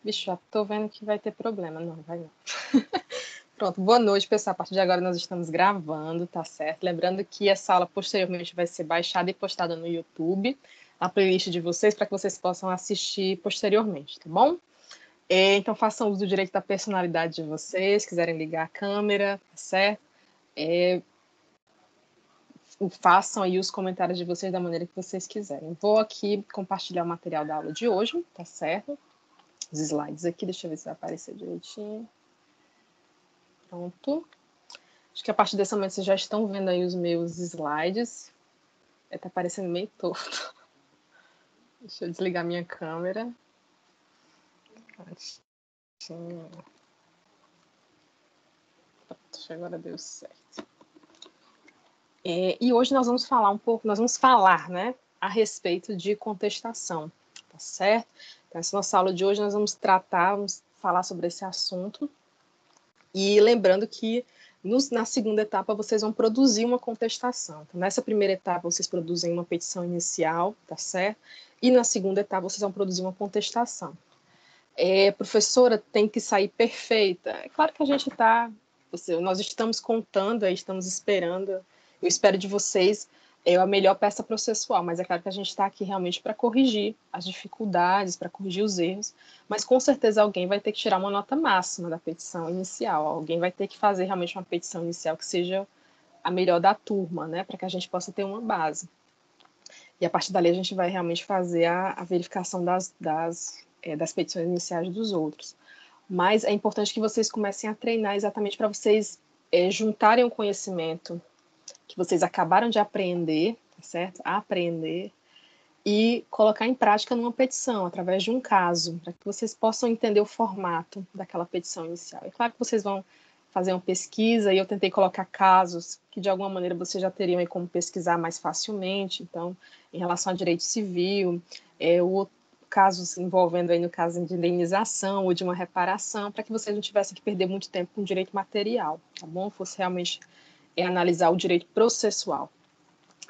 Bicho, já tô vendo que vai ter problema. Não, vai não. Pronto, boa noite, pessoal. A partir de agora nós estamos gravando, tá certo? Lembrando que essa aula posteriormente vai ser baixada e postada no YouTube, na playlist de vocês, para que vocês possam assistir posteriormente, tá bom? Então façam uso do direito da personalidade de vocês, quiserem ligar a câmera, tá certo? Façam aí os comentários de vocês da maneira que vocês quiserem. Vou aqui compartilhar o material da aula de hoje, tá certo? Os slides aqui, deixa eu ver se vai aparecer direitinho. Pronto. Acho que a partir desse momento vocês já estão vendo aí os meus slides. Tá aparecendo meio torto. Deixa eu desligar minha câmera. Pronto, agora deu certo. E hoje nós vamos falar, né, a respeito de contestação, tá certo? Então, essa nossa aula de hoje nós vamos falar sobre esse assunto. E lembrando que na segunda etapa vocês vão produzir uma contestação. Então, nessa primeira etapa vocês produzem uma petição inicial, tá certo? E na segunda etapa vocês vão produzir uma contestação. Professora, tem que sair perfeita? É claro que a gente nós estamos contando, estamos esperando, eu espero de vocês a melhor peça processual, mas é claro que a gente está aqui realmente para corrigir as dificuldades, para corrigir os erros, mas com certeza alguém vai ter que tirar uma nota máxima da petição inicial, alguém vai ter que fazer realmente uma petição inicial que seja a melhor da turma, né, para que a gente possa ter uma base. E a partir dali a gente vai realmente fazer a verificação das petições iniciais dos outros. Mas é importante que vocês comecem a treinar exatamente para vocês juntarem o conhecimento que vocês acabaram de aprender, tá certo? Aprender e colocar em prática numa petição, através de um caso, para que vocês possam entender o formato daquela petição inicial. É claro que vocês vão fazer uma pesquisa, e eu tentei colocar casos que, de alguma maneira, vocês já teriam aí como pesquisar mais facilmente. Então, em relação a direito civil, casos envolvendo aí, no caso de indenização ou de uma reparação, para que vocês não tivessem que perder muito tempo com direito material, tá bom? Fosse realmente analisar o direito processual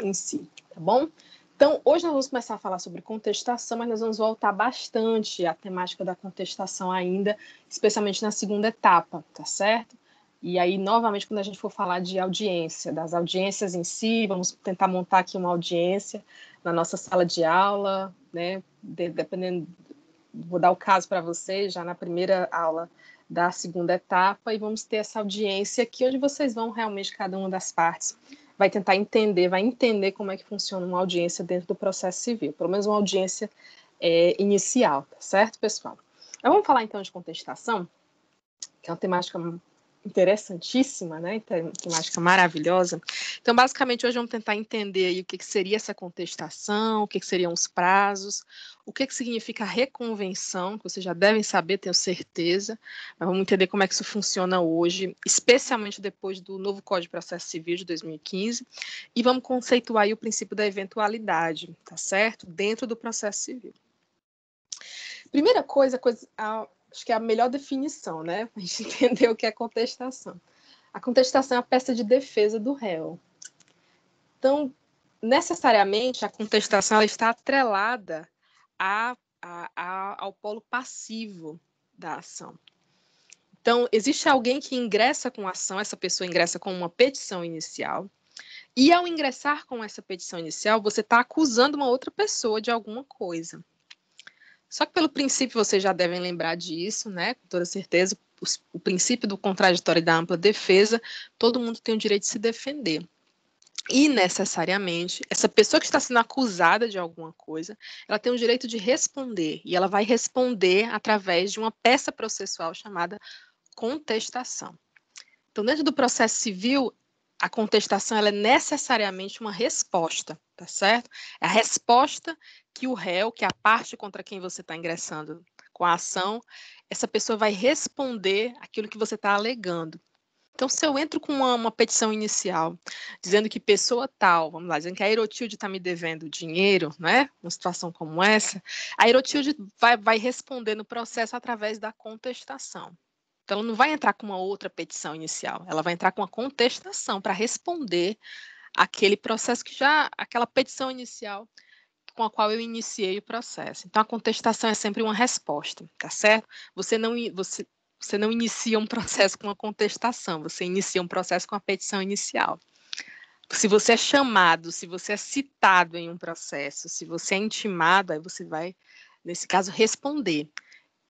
em si, tá bom? Então, hoje nós vamos começar a falar sobre contestação, mas nós vamos voltar bastante à temática da contestação ainda, especialmente na segunda etapa, tá certo? E aí, novamente, quando a gente for falar de audiência, das audiências em si, vamos tentar montar aqui uma audiência na nossa sala de aula, né? Dependendo, vou dar o caso para vocês, já na primeira aula da segunda etapa, e vamos ter essa audiência aqui, onde vocês vão realmente, cada uma das partes, vai tentar entender, vai entender como é que funciona uma audiência dentro do processo civil, pelo menos uma audiência inicial, tá certo, pessoal? Então, vamos falar então de contestação, que é uma temática interessantíssima, né? Temática maravilhosa. Então, basicamente, hoje vamos tentar entender aí o que seria essa contestação, o que seriam os prazos, o que significa reconvenção, que vocês já devem saber, tenho certeza, mas vamos entender como é que isso funciona hoje, especialmente depois do novo Código de Processo Civil de 2015, e vamos conceituar aí o princípio da eventualidade, tá certo? Dentro do processo civil. Primeira coisa, acho que é a melhor definição, né? Para a gente entender o que é contestação. A contestação é a peça de defesa do réu. Então, necessariamente, a contestação ela está atrelada ao polo passivo da ação. Então, existe alguém que ingressa com a ação, essa pessoa ingressa com uma petição inicial, e ao ingressar com essa petição inicial, você está acusando uma outra pessoa de alguma coisa. Só que pelo princípio, vocês já devem lembrar disso, né? Com toda certeza, o princípio do contraditório e da ampla defesa, todo mundo tem o direito de se defender. E, necessariamente, essa pessoa que está sendo acusada de alguma coisa, ela tem o direito de responder, e ela vai responder através de uma peça processual chamada contestação. Então, dentro do processo civil, a contestação ela é necessariamente uma resposta, tá certo? É a resposta que o réu, que é a parte contra quem você está ingressando com a ação, essa pessoa vai responder aquilo que você está alegando. Então, se eu entro com uma petição inicial, dizendo que pessoa tal, vamos lá, dizendo que a Aerotilde está me devendo dinheiro, né? Uma situação como essa, a Aerotilde vai responder no processo através da contestação. Então, ela não vai entrar com uma outra petição inicial, ela vai entrar com uma contestação para responder aquele processo aquela petição inicial com a qual eu iniciei o processo. Então, a contestação é sempre uma resposta, tá certo? Você não inicia um processo com uma contestação, você inicia um processo com a petição inicial. Se você é chamado, se você é citado em um processo, se você é intimado, aí você vai, nesse caso, responder.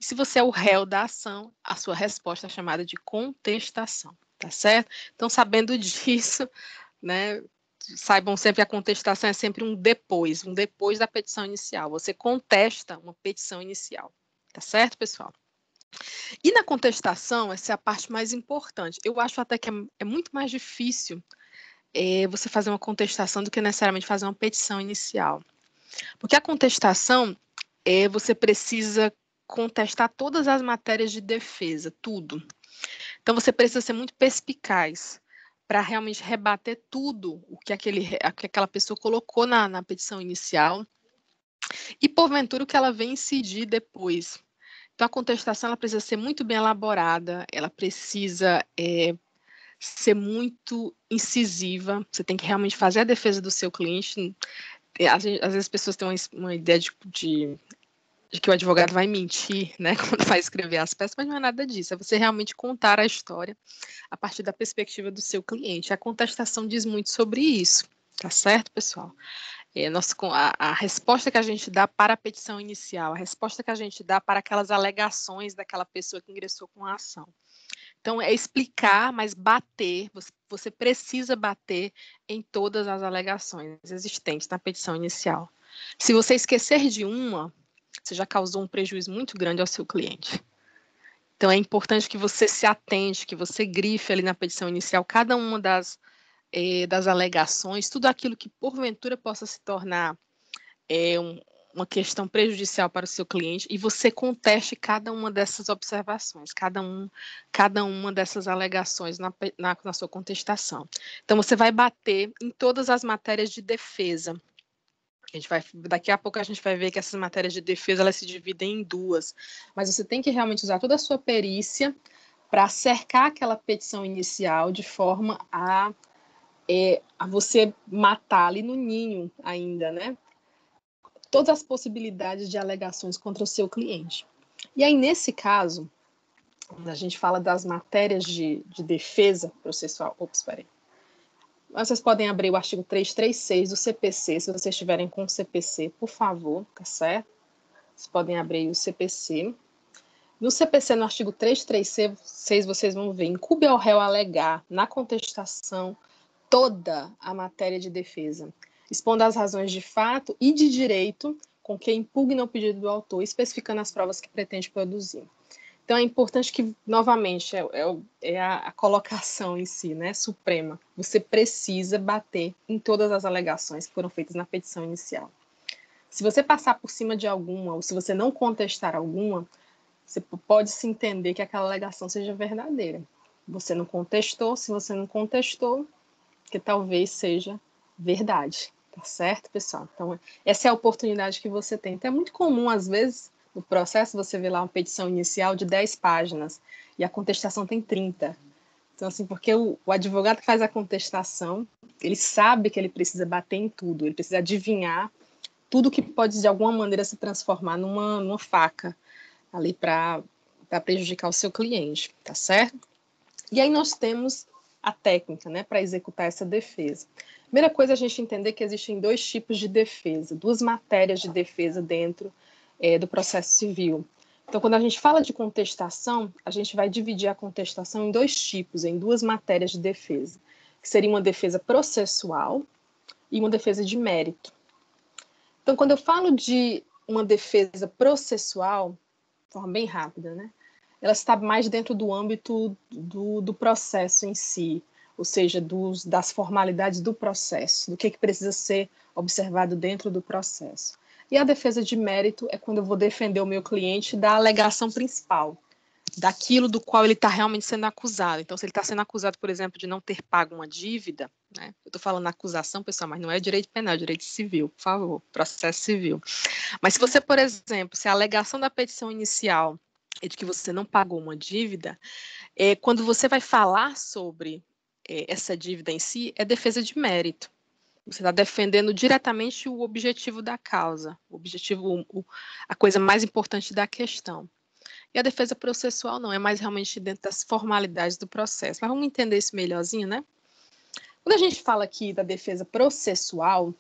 E se você é o réu da ação, a sua resposta é chamada de contestação, tá certo? Então, sabendo disso, né, saibam sempre que a contestação é sempre um depois da petição inicial. Você contesta uma petição inicial, tá certo, pessoal? E na contestação, essa é a parte mais importante. Eu acho até que é muito mais difícil você fazer uma contestação do que necessariamente fazer uma petição inicial. Porque a contestação, você precisa contestar todas as matérias de defesa, tudo. Então, você precisa ser muito perspicaz para realmente rebater tudo o que aquela pessoa colocou na petição inicial e, porventura, o que ela vem incidir depois. Então, a contestação ela precisa ser muito bem elaborada, ela precisa ser muito incisiva, você tem que realmente fazer a defesa do seu cliente. Às vezes as pessoas têm uma ideia de que o advogado vai mentir, né, quando vai escrever as peças, mas não é nada disso, é você realmente contar a história a partir da perspectiva do seu cliente. A contestação diz muito sobre isso, tá certo, pessoal? A resposta que a gente dá para a petição inicial, a resposta que a gente dá para aquelas alegações daquela pessoa que ingressou com a ação. Então, é explicar, mas bater, você precisa bater em todas as alegações existentes na petição inicial. Se você esquecer de uma, você já causou um prejuízo muito grande ao seu cliente. Então, é importante que você se atente, que você grife ali na petição inicial cada uma das alegações, tudo aquilo que porventura possa se tornar uma questão prejudicial para o seu cliente, e você conteste cada uma dessas observações, cada uma dessas alegações na sua contestação. Então, você vai bater em todas as matérias de defesa. Daqui a pouco a gente vai ver que essas matérias de defesa elas se dividem em duas, mas você tem que realmente usar toda a sua perícia para cercar aquela petição inicial de forma a você matar ali no ninho ainda, né? Todas as possibilidades de alegações contra o seu cliente. E aí, nesse caso, quando a gente fala das matérias de defesa processual, vocês podem abrir o artigo 336 do CPC, se vocês estiverem com o CPC, por favor, tá certo? Vocês podem abrir o CPC. No CPC, no artigo 336, vocês vão ver, incumbe ao réu alegar na contestação toda a matéria de defesa, expondo as razões de fato e de direito com que impugna o pedido do autor, especificando as provas que pretende produzir. Então, é importante que, novamente, a colocação em si, né, suprema. Você precisa bater em todas as alegações que foram feitas na petição inicial. Se você passar por cima de alguma, ou se você não contestar alguma, você pode se entender que aquela alegação seja verdadeira. Você não contestou, se você não contestou, que talvez seja verdade, tá certo, pessoal? Então, essa é a oportunidade que você tem. Então, é muito comum, às vezes, no processo, você vê lá uma petição inicial de 10 páginas e a contestação tem 30. Então, assim, porque o advogado que faz a contestação, ele sabe que ele precisa bater em tudo, ele precisa adivinhar tudo que pode, de alguma maneira, se transformar numa faca ali para prejudicar o seu cliente, tá certo? E aí nós temos a técnica, né, para executar essa defesa. Primeira coisa é a gente entender que existem dois tipos de defesa, duas matérias de defesa dentro do processo civil. Então, quando a gente fala de contestação, a gente vai dividir a contestação em dois tipos, em duas matérias de defesa, que seria uma defesa processual e uma defesa de mérito. Então, quando eu falo de uma defesa processual, de forma bem rápida, né, ela está mais dentro do âmbito do processo em si, ou seja, das formalidades do processo, do que precisa ser observado dentro do processo. E a defesa de mérito é quando eu vou defender o meu cliente da alegação principal, daquilo do qual ele está realmente sendo acusado. Então, se ele está sendo acusado, por exemplo, de não ter pago uma dívida, né? Eu estou falando acusação, pessoal, mas não é direito penal, é direito civil, por favor, processo civil. Mas se você, por exemplo, se a alegação da petição inicial é de que você não pagou uma dívida, quando você vai falar sobre essa dívida em si, é defesa de mérito. Você está defendendo diretamente o objetivo da causa, o objetivo, a coisa mais importante da questão. E a defesa processual não, é mais realmente dentro das formalidades do processo. Mas vamos entender isso melhorzinho, né? Quando a gente fala aqui da defesa processual,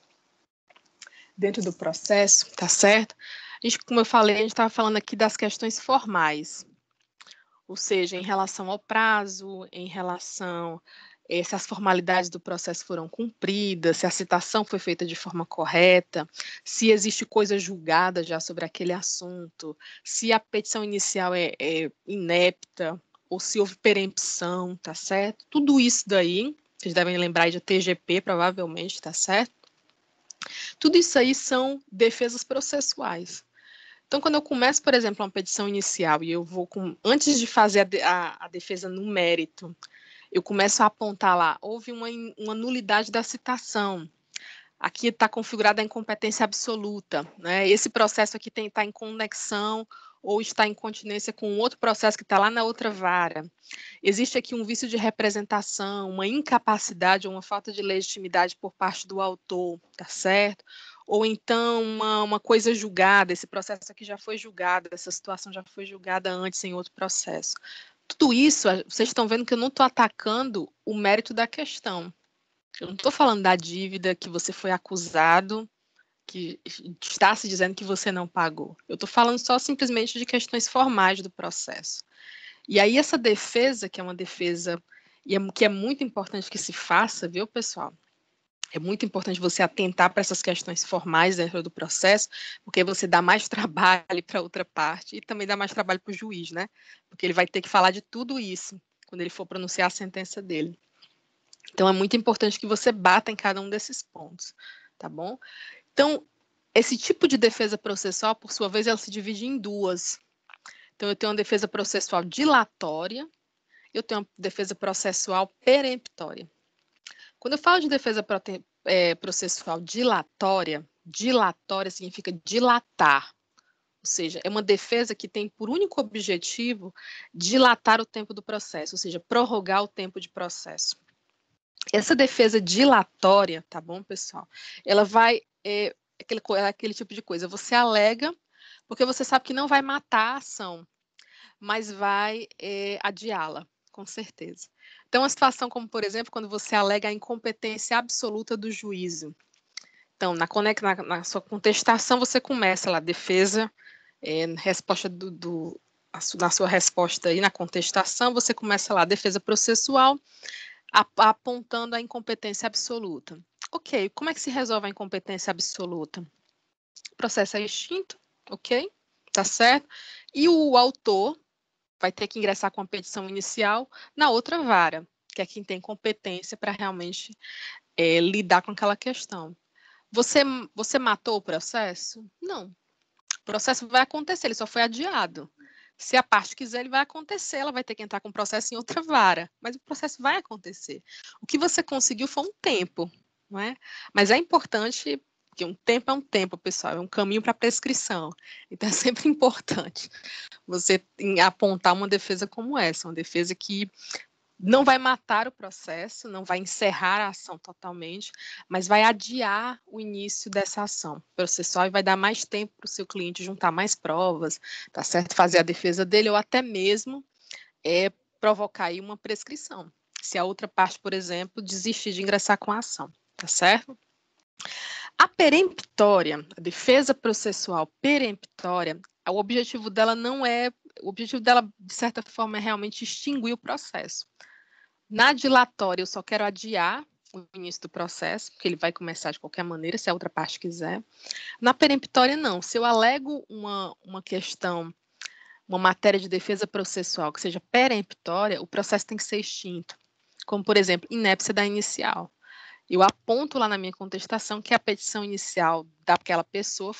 dentro do processo, tá certo? A gente, como eu falei, a gente estava falando aqui das questões formais, ou seja, em relação ao prazo, em relação se as formalidades do processo foram cumpridas, se a citação foi feita de forma correta, se existe coisa julgada já sobre aquele assunto, se a petição inicial é inepta, ou se houve perempção, tá certo? Tudo isso daí, vocês devem lembrar de TGP, provavelmente, tá certo? Tudo isso aí são defesas processuais. Então, quando eu começo, por exemplo, uma petição inicial e eu vou antes de fazer a defesa no mérito, eu começo a apontar lá, houve uma nulidade da citação. Aqui está configurada a incompetência absoluta, né? Esse processo aqui está em conexão ou está em continência com outro processo que está lá na outra vara. Existe aqui um vício de representação, uma incapacidade ou uma falta de legitimidade por parte do autor, tá certo? Ou então uma coisa julgada, esse processo aqui já foi julgado, essa situação já foi julgada antes em outro processo. Tudo isso, vocês estão vendo que eu não estou atacando o mérito da questão. Eu não estou falando da dívida que você foi acusado, que está se dizendo que você não pagou. Eu estou falando só simplesmente de questões formais do processo. E aí essa defesa, que é uma defesa que é muito importante que se faça, viu, pessoal? É muito importante você atentar para essas questões formais dentro do processo, porque você dá mais trabalho para outra parte e também dá mais trabalho para o juiz, né? Porque ele vai ter que falar de tudo isso quando ele for pronunciar a sentença dele. Então, é muito importante que você bata em cada um desses pontos, tá bom? Então, esse tipo de defesa processual, por sua vez, ela se divide em duas. Então, eu tenho uma defesa processual dilatória, eu tenho uma defesa processual peremptória. Quando eu falo de defesa processual dilatória, dilatória significa dilatar, ou seja, é uma defesa que tem por único objetivo dilatar o tempo do processo, ou seja, prorrogar o tempo de processo. Essa defesa dilatória, tá bom, pessoal? Ela vai, aquele tipo de coisa, você alega porque você sabe que não vai matar a ação, mas vai adiá-la, com certeza. Então, uma situação como, por exemplo, quando você alega a incompetência absoluta do juízo. Então, na sua contestação, você começa lá, defesa, resposta na sua resposta aí na contestação, você começa lá, defesa processual, apontando a incompetência absoluta. Ok, como é que se resolve a incompetência absoluta? O processo é extinto, ok? Tá certo? E o autor vai ter que ingressar com a petição inicial na outra vara, que é quem tem competência para realmente lidar com aquela questão. Você matou o processo? Não. O processo vai acontecer, ele só foi adiado. Se a parte quiser, ele vai acontecer, ela vai ter que entrar com o processo em outra vara, mas o processo vai acontecer. O que você conseguiu foi um tempo, não é? Mas é importante, porque um tempo é um tempo, pessoal, é um caminho para a prescrição. Então é sempre importante você apontar uma defesa como essa, uma defesa que não vai matar o processo, não vai encerrar a ação totalmente, mas vai adiar o início dessa ação processual e vai dar mais tempo para o seu cliente juntar mais provas, tá certo? Fazer a defesa dele ou até mesmo provocar aí uma prescrição, se a outra parte, por exemplo, desistir de ingressar com a ação, tá certo? A peremptória, a defesa processual peremptória, o objetivo dela, de certa forma, é realmente extinguir o processo. Na dilatória, eu só quero adiar o início do processo, porque ele vai começar de qualquer maneira, se a outra parte quiser. Na peremptória, não. Se eu alego uma questão, uma matéria de defesa processual que seja peremptória, o processo tem que ser extinto. Como, por exemplo, inépcia da inicial. Eu aponto lá na minha contestação que a petição inicial daquela pessoa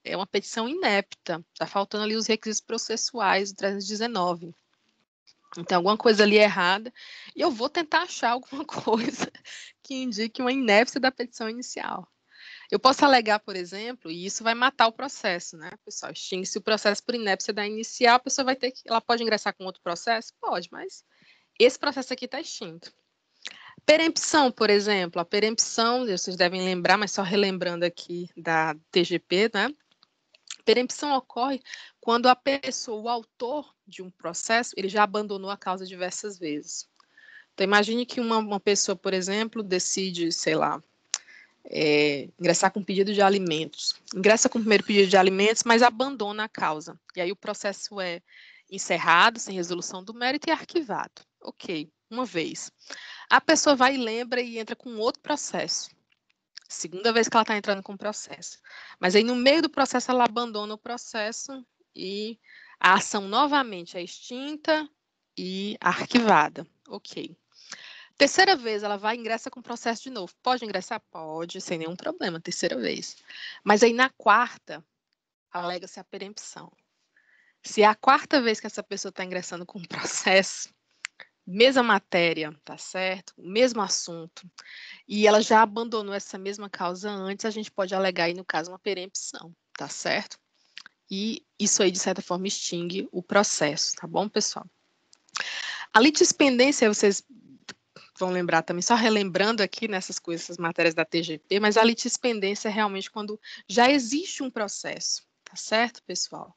é uma petição inepta. Está faltando ali os requisitos processuais do 319. Então, alguma coisa ali errada, e eu vou tentar achar alguma coisa que indique uma inépcia da petição inicial. Eu posso alegar, por exemplo, e isso vai matar o processo, né, pessoal? Extingue-se o processo por inépcia da inicial, a pessoa ela pode ingressar com outro processo? Pode, mas esse processo aqui está extinto. Perempção, por exemplo, a perempção, vocês devem lembrar, mas só relembrando aqui da TGP, né? Perempção ocorre quando a pessoa, o autor de um processo, ele já abandonou a causa diversas vezes. Então, imagine que uma pessoa, por exemplo, decide, sei lá, ingressar com pedido de alimentos. Ingressa com o primeiro pedido de alimentos, mas abandona a causa. E aí o processo é encerrado, sem resolução do mérito e arquivado. Ok, uma vez. A pessoa vai e lembra e entra com outro processo. Segunda vez que ela está entrando com o processo. Mas aí no meio do processo ela abandona o processo e a ação novamente é extinta e arquivada. Ok. Terceira vez, ela vai e ingressa com o processo de novo. Pode ingressar? Pode, sem nenhum problema, terceira vez. Mas aí na quarta, alega-se a perempção. Se é a quarta vez que essa pessoa está ingressando com o processo, mesma matéria, tá certo? O mesmo assunto, e ela já abandonou essa mesma causa antes, a gente pode alegar aí, no caso, uma perempção, tá certo? E isso aí, de certa forma, extingue o processo, tá bom, pessoal? A litispendência, vocês vão lembrar também, só relembrando aqui nessas coisas, essas matérias da TGP, mas a litispendência é realmente quando já existe um processo, tá certo, pessoal?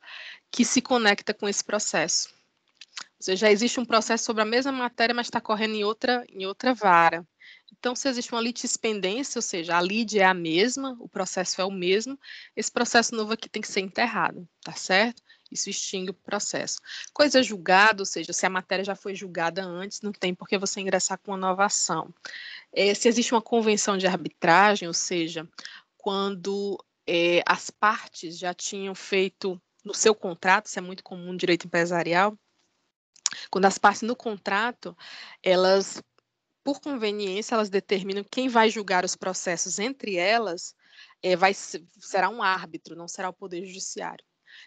Que se conecta com esse processo. Ou seja, já existe um processo sobre a mesma matéria, mas está correndo em outra vara. Então, se existe uma litispendência, ou seja, a lide é a mesma, o processo é o mesmo, esse processo novo aqui tem que ser enterrado, tá certo? Isso extingue o processo. Coisa julgada, ou seja, se a matéria já foi julgada antes, não tem por que você ingressar com uma nova ação. Se existe uma convenção de arbitragem, ou seja, quando as partes já tinham feito no seu contrato, isso é muito comum no direito empresarial, quando as partes no contrato, elas, por conveniência, elas determinam quem vai julgar os processos entre elas, será um árbitro, não será o Poder Judiciário.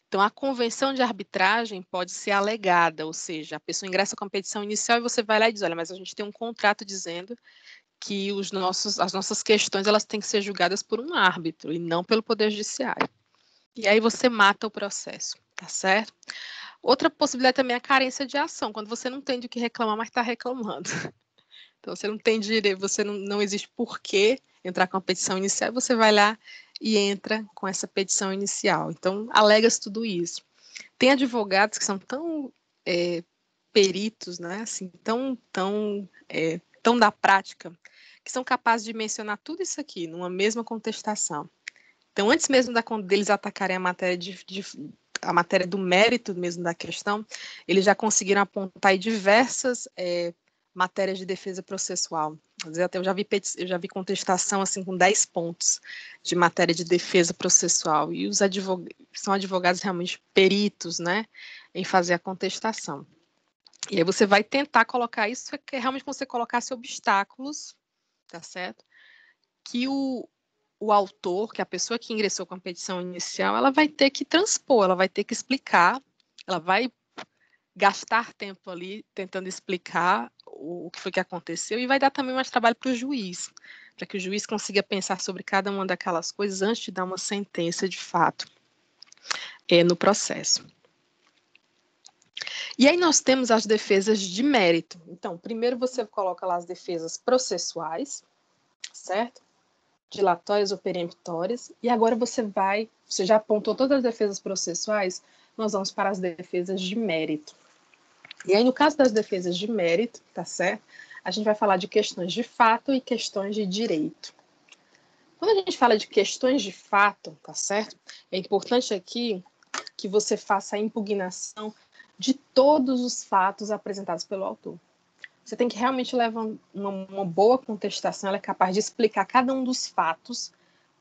Então, a convenção de arbitragem pode ser alegada, ou seja, a pessoa ingressa com a petição inicial e você vai lá e diz, olha, mas a gente tem um contrato dizendo que as nossas questões elas têm que ser julgadas por um árbitro e não pelo Poder Judiciário. E aí você mata o processo, tá certo? Outra possibilidade também é a carência de ação, quando você não tem de que reclamar, mas está reclamando. Então, você não tem direito, você não existe porquê entrar com a petição inicial, você vai lá e entra com essa petição inicial. Então, alega-se tudo isso. Tem advogados que são tão peritos, né, assim, tão da prática, que são capazes de mencionar tudo isso aqui numa mesma contestação. Então, antes mesmo deles atacarem a matéria a matéria do mérito mesmo da questão, eles já conseguiram apontar aí diversas matérias de defesa processual. Às vezes até eu já vi contestação assim com 10 pontos de matéria de defesa processual, e os são advogados realmente peritos, né, em fazer a contestação. E aí você vai tentar colocar isso, que é realmente você colocasse obstáculos, tá certo? Que o autor, que a pessoa que ingressou com a petição inicial, ela vai ter que transpor, ela vai ter que explicar, ela vai gastar tempo ali tentando explicar o que foi que aconteceu, e vai dar também mais trabalho para o juiz, para que o juiz consiga pensar sobre cada uma daquelas coisas antes de dar uma sentença de fato no processo. E aí nós temos as defesas de mérito. Então, primeiro você coloca lá as defesas processuais, certo? Dilatórias ou peremptórias, e agora você já apontou todas as defesas processuais, nós vamos para as defesas de mérito. E aí, no caso das defesas de mérito, tá certo? A gente vai falar de questões de fato e questões de direito. Quando a gente fala de questões de fato, tá certo? É importante aqui que você faça a impugnação de todos os fatos apresentados pelo autor. Você tem que realmente levar uma boa contestação, ela é capaz de explicar cada um dos fatos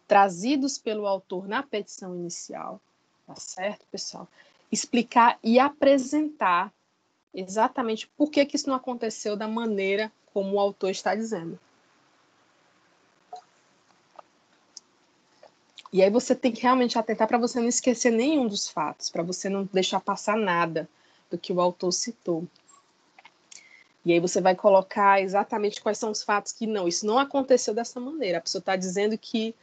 trazidos pelo autor na petição inicial, tá certo, pessoal? Explicar e apresentar exatamente por que isso não aconteceu da maneira como o autor está dizendo. E aí você tem que realmente atentar para você não esquecer nenhum dos fatos, para você não deixar passar nada do que o autor citou. E aí você vai colocar exatamente quais são os fatos que isso não aconteceu dessa maneira. A pessoa está dizendo que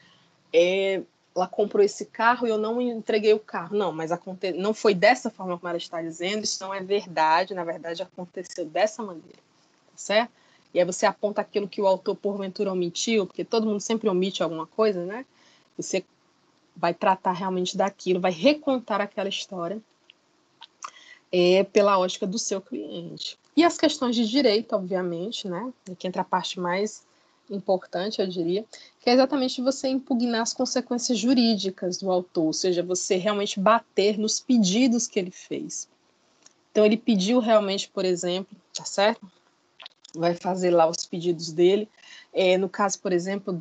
ela comprou esse carro e eu não entreguei o carro. Não, mas não foi dessa forma como ela está dizendo, isso não é verdade, na verdade aconteceu dessa maneira, tá certo? e aí você aponta aquilo que o autor porventura omitiu, porque todo mundo sempre omite alguma coisa, né? Você vai tratar realmente daquilo, vai recontar aquela história pela ótica do seu cliente. E as questões de direito, obviamente, né? Aqui entra a parte mais importante, eu diria, que é exatamente você impugnar as consequências jurídicas do autor, ou seja, você realmente bater nos pedidos que ele fez. Então, ele pediu realmente, por exemplo, tá certo? Vai fazer lá os pedidos dele. No caso, por exemplo,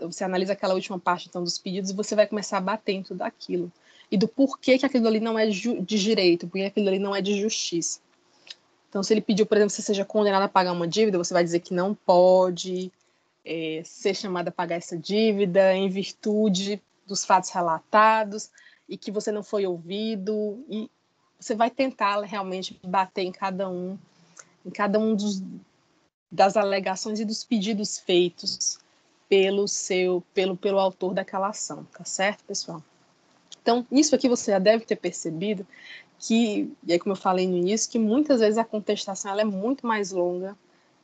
você analisa aquela última parte então, dos pedidos e você vai começar a bater em tudo aquilo. E do porquê que aquilo ali não é de direito, porque aquilo ali não é de justiça. Então, se ele pediu, por exemplo, que você seja condenado a pagar uma dívida, você vai dizer que não pode ser chamado a pagar essa dívida em virtude dos fatos relatados e que você não foi ouvido. E você vai tentar realmente bater em cada um das alegações e dos pedidos feitos pelo autor daquela ação, tá certo, pessoal? Então, isso aqui você já deve ter percebido que, e aí como eu falei no início, que muitas vezes a contestação ela é muito mais longa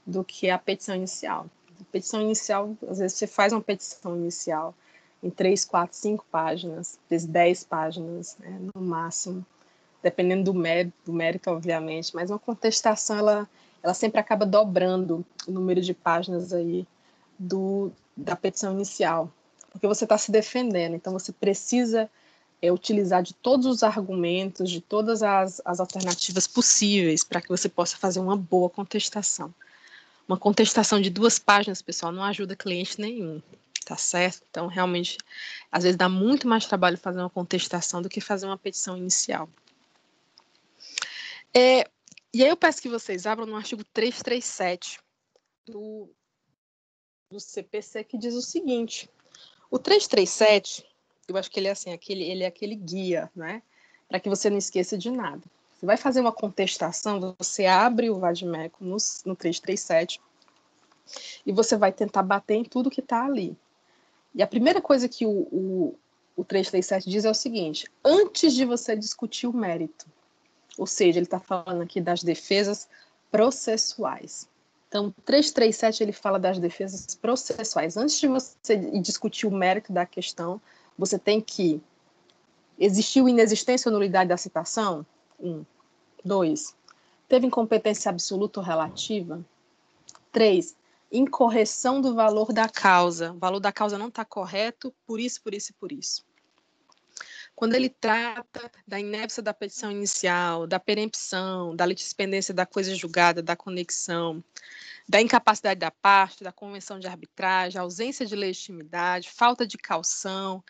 do que a petição inicial. A petição inicial, às vezes você faz uma petição inicial em 3, 4, 5 páginas, 10 páginas, né, no máximo, dependendo do mérito, obviamente, mas uma contestação, ela sempre acaba dobrando o número de páginas aí da petição inicial, porque você está se defendendo, então você precisa utilizar de todos os argumentos, de todas as alternativas possíveis para que você possa fazer uma boa contestação. Uma contestação de 2 páginas, pessoal, não ajuda cliente nenhum, tá certo? Então, realmente, às vezes dá muito mais trabalho fazer uma contestação do que fazer uma petição inicial. E aí eu peço que vocês abram no artigo 337 do CPC, que diz o seguinte: o 337, eu acho que ele é assim, ele é aquele guia, né? Para que você não esqueça de nada. Você vai fazer uma contestação, você abre o vadimeco no 337 e você vai tentar bater em tudo que está ali. E a primeira coisa que o 337 diz é o seguinte: antes de você discutir o mérito, ou seja, ele está falando aqui das defesas processuais. Então, o 337 ele fala das defesas processuais. Antes de você discutir o mérito da questão, você tem que existiu inexistência ou nulidade da citação? 1. 2. Teve incompetência absoluta ou relativa? 3. Incorreção do valor da causa. O valor da causa não está correto, por isso, por isso e por isso. Quando ele trata da inépcia da petição inicial, da perempção, da litispendência da coisa julgada, da conexão, da incapacidade da parte, da convenção de arbitragem, ausência de legitimidade, falta de caução,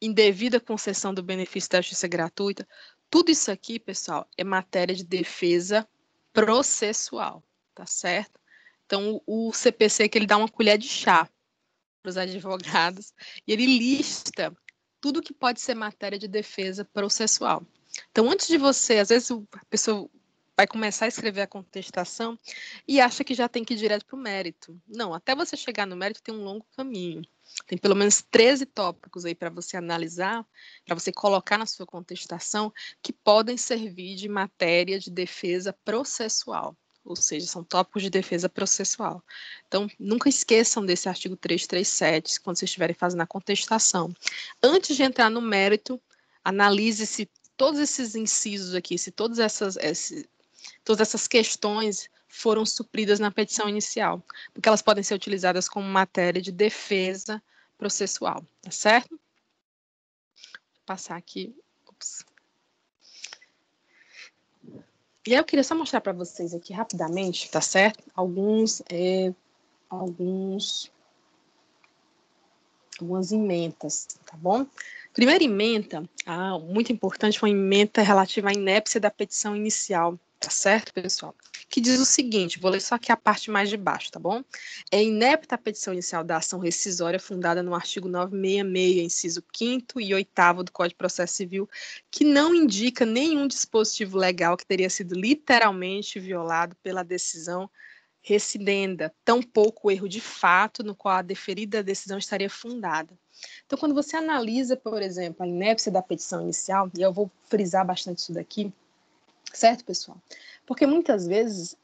indevida concessão do benefício da justiça gratuita, tudo isso aqui, pessoal, é matéria de defesa processual, tá certo? Então, o CPC que ele dá uma colher de chá para os advogados e ele lista tudo que pode ser matéria de defesa processual. Então, antes de você, às vezes a pessoa vai começar a escrever a contestação e acha que já tem que ir direto para o mérito. Não, até você chegar no mérito tem um longo caminho. Tem pelo menos 13 tópicos aí para você analisar, para você colocar na sua contestação, que podem servir de matéria de defesa processual. Ou seja, são tópicos de defesa processual. Então, nunca esqueçam desse artigo 337, quando vocês estiverem fazendo a contestação. Antes de entrar no mérito, analise se todos esses incisos aqui, se todas essas questões foram supridas na petição inicial, porque elas podem ser utilizadas como matéria de defesa processual, tá certo? Vou passar aqui. Ups. E aí eu queria só mostrar para vocês aqui rapidamente, tá certo? Algumas emendas, tá bom? Primeira emenda, muito importante, uma emenda relativa à inépcia da petição inicial, tá certo, pessoal? Que diz o seguinte, vou ler só aqui a parte mais de baixo, tá bom? É inepta a petição inicial da ação rescisória fundada no artigo 966, inciso 5º e 8º do Código de Processo Civil, que não indica nenhum dispositivo legal que teria sido literalmente violado pela decisão recidenda, tampouco o erro de fato no qual a deferida decisão estaria fundada. Então, quando você analisa, por exemplo, a inépcia da petição inicial, e eu vou frisar bastante isso daqui, certo, pessoal? Porque muitas vezes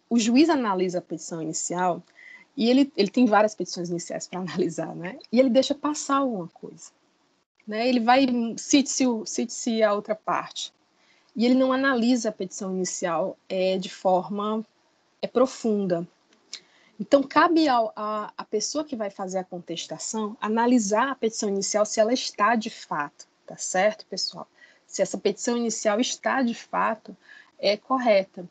o juiz analisa a petição inicial e ele tem várias petições iniciais para analisar, né? E ele deixa passar alguma coisa, né? Ele vai, cite-se a outra parte. E ele não analisa a petição inicial de forma profunda. Então, cabe a pessoa que vai fazer a contestação analisar a petição inicial se ela está de fato, tá certo, pessoal? Se essa petição inicial está de fato correta.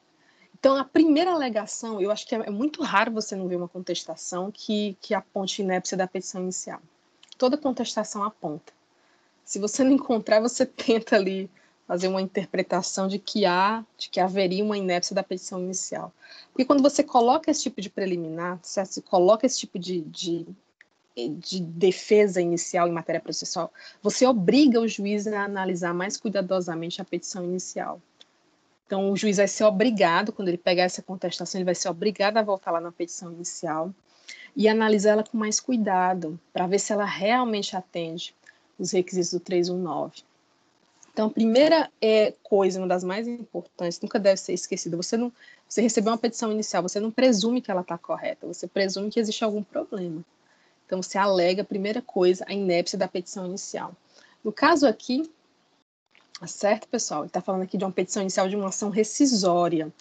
Então, a primeira alegação, eu acho que é muito raro você não ver uma contestação que aponte inépcia da petição inicial. Toda contestação aponta. Se você não encontrar, você tenta ali fazer uma interpretação de que haveria uma inépcia da petição inicial. Porque quando você coloca esse tipo de preliminar, certo? Você coloca esse tipo de defesa inicial em matéria processual, você obriga o juiz a analisar mais cuidadosamente a petição inicial. Então, o juiz vai ser obrigado, quando ele pegar essa contestação, ele vai ser obrigado a voltar lá na petição inicial e analisar ela com mais cuidado, para ver se ela realmente atende os requisitos do 319. Então, a primeira coisa, uma das mais importantes, nunca deve ser esquecida, você recebeu uma petição inicial, você não presume que ela está correta, você presume que existe algum problema. Então, você alega, a primeira coisa, a inépcia da petição inicial. No caso aqui, certo, pessoal? Ele está falando aqui de uma petição inicial de uma ação rescisória.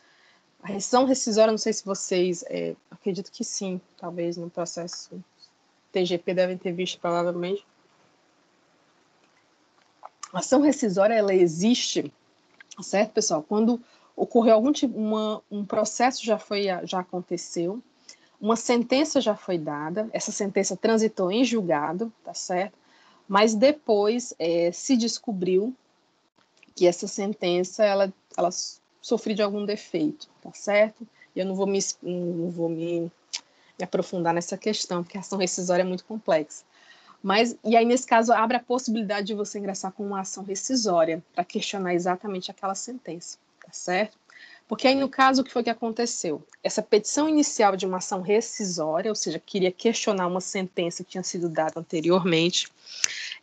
A rescisão rescisória, não sei se vocês, acredito que sim, talvez no processo TGP devem ter visto, provavelmente. A ação rescisória, ela existe, certo, pessoal? Quando ocorreu algum tipo, um processo já aconteceu, uma sentença já foi dada, essa sentença transitou em julgado, tá certo? Mas depois se descobriu que essa sentença ela sofreu de algum defeito, tá certo? E eu não vou me aprofundar nessa questão, porque a ação rescisória é muito complexa. E aí, nesse caso, abre a possibilidade de você ingressar com uma ação rescisória para questionar exatamente aquela sentença, tá certo? Porque aí, no caso, o que foi que aconteceu? Essa petição inicial de uma ação rescisória, ou seja, queria questionar uma sentença que tinha sido dada anteriormente,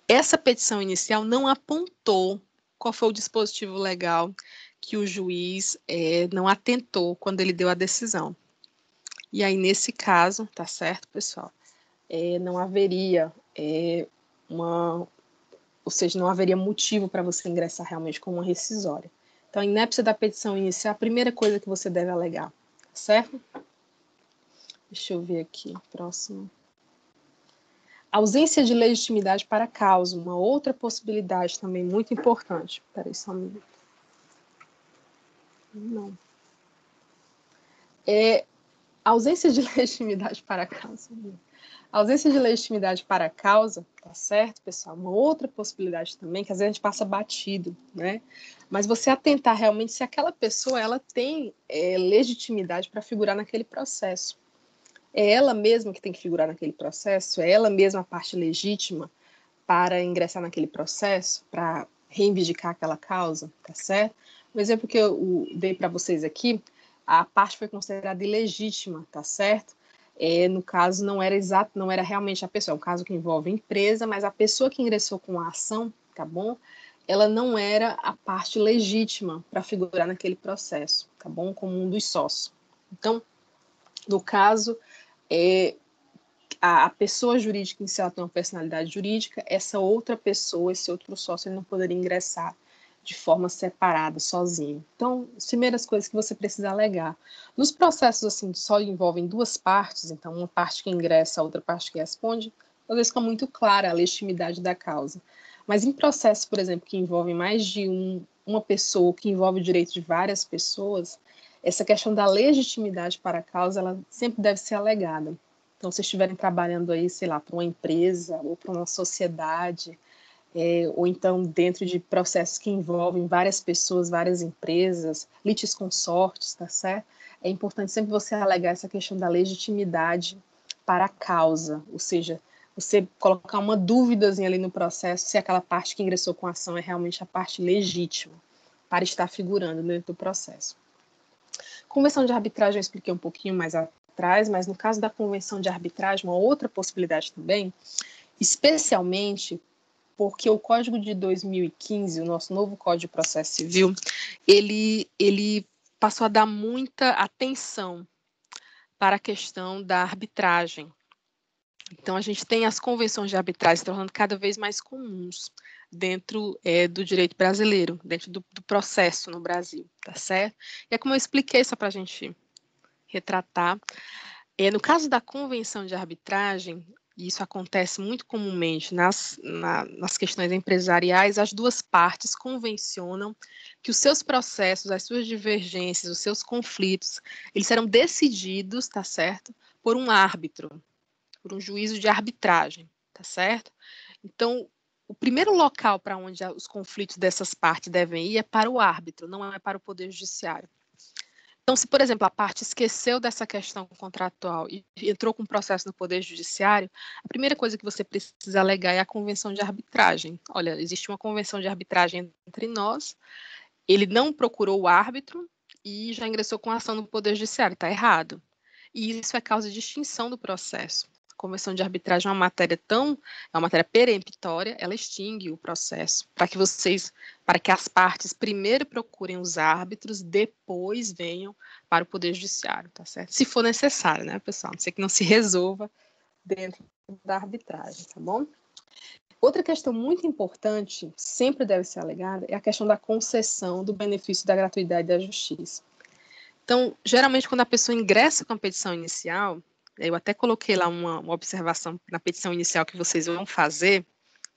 essa petição inicial não apontou qual foi o dispositivo legal que o juiz não atentou quando ele deu a decisão. E aí, nesse caso, tá certo, pessoal? Não haveria ou seja, não haveria motivo para você ingressar realmente com uma rescisória. Então, a inépcia da petição inicial é a primeira coisa que você deve alegar, tá certo? Deixa eu ver aqui, próximo. Ausência de legitimidade para a causa, uma outra possibilidade também muito importante. Espera aí só um minuto. Não. Ausência de legitimidade para a causa. A ausência de legitimidade para a causa, tá certo, pessoal? Uma outra possibilidade também, que às vezes a gente passa batido, né? Mas você atentar realmente se aquela pessoa ela tem legitimidade para figurar naquele processo. É ela mesma que tem que figurar naquele processo? É ela mesma a parte legítima para ingressar naquele processo, para reivindicar aquela causa, tá certo? Um exemplo que eu dei para vocês aqui, a parte foi considerada ilegítima, tá certo? No caso, não era realmente a pessoa, é um caso que envolve a empresa, mas a pessoa que ingressou com a ação, tá bom? Ela não era a parte legítima para figurar naquele processo, tá bom? Como um dos sócios. Então, no caso, a pessoa jurídica em si ela tem uma personalidade jurídica, essa outra pessoa, esse outro sócio, ele não poderia ingressar de forma separada, sozinho. Então, as primeiras coisas que você precisa alegar. Nos processos, assim, só envolvem duas partes, então uma parte que ingressa, a outra parte que responde, às vezes fica muito clara a legitimidade da causa. Mas em processos, por exemplo, que envolvem mais de uma pessoa, que envolve o direito de várias pessoas, essa questão da legitimidade para a causa, ela sempre deve ser alegada. Então, se estiverem trabalhando aí, sei lá, para uma empresa ou para uma sociedade, ou então dentro de processos que envolvem várias pessoas, várias empresas, litisconsortes, tá certo? É importante sempre você alegar essa questão da legitimidade para a causa, ou seja, você colocar uma dúvidazinha ali no processo se aquela parte que ingressou com a ação é realmente a parte legítima para estar figurando dentro do processo. Convenção de arbitragem eu expliquei um pouquinho mais atrás, mas no caso da convenção de arbitragem, uma outra possibilidade também, especialmente porque o Código de 2015, o nosso novo Código de Processo Civil, ele passou a dar muita atenção para a questão da arbitragem. Então, a gente tem as convenções de arbitragem se tornando cada vez mais comuns dentro do direito brasileiro, dentro do processo no Brasil, tá certo? E é como eu expliquei, só para a gente retratar. No caso da convenção de arbitragem, e isso acontece muito comumente nas questões empresariais, as duas partes convencionam que os seus processos, as suas divergências, os seus conflitos, eles serão decididos, tá certo, por um árbitro, por um juízo de arbitragem, tá certo? Então, o primeiro local para onde os conflitos dessas partes devem ir é para o árbitro, não é para o Poder Judiciário. Então, se, por exemplo, a parte esqueceu dessa questão contratual e entrou com um processo no Poder Judiciário, a primeira coisa que você precisa alegar é a convenção de arbitragem. Olha, existe uma convenção de arbitragem entre nós, ele não procurou o árbitro e já ingressou com ação no Poder Judiciário, está errado. E isso é causa de extinção do processo. A convenção de arbitragem é uma matéria peremptória, ela extingue o processo, para que as partes primeiro procurem os árbitros, depois venham para o Poder Judiciário, tá certo? Se for necessário, né, pessoal? Não sei que não se resolva dentro da arbitragem, tá bom? Outra questão muito importante, sempre deve ser alegada, é a questão da concessão do benefício da gratuidade da justiça. Então, geralmente, quando a pessoa ingressa com a petição inicial, eu até coloquei lá uma observação na petição inicial que vocês vão fazer,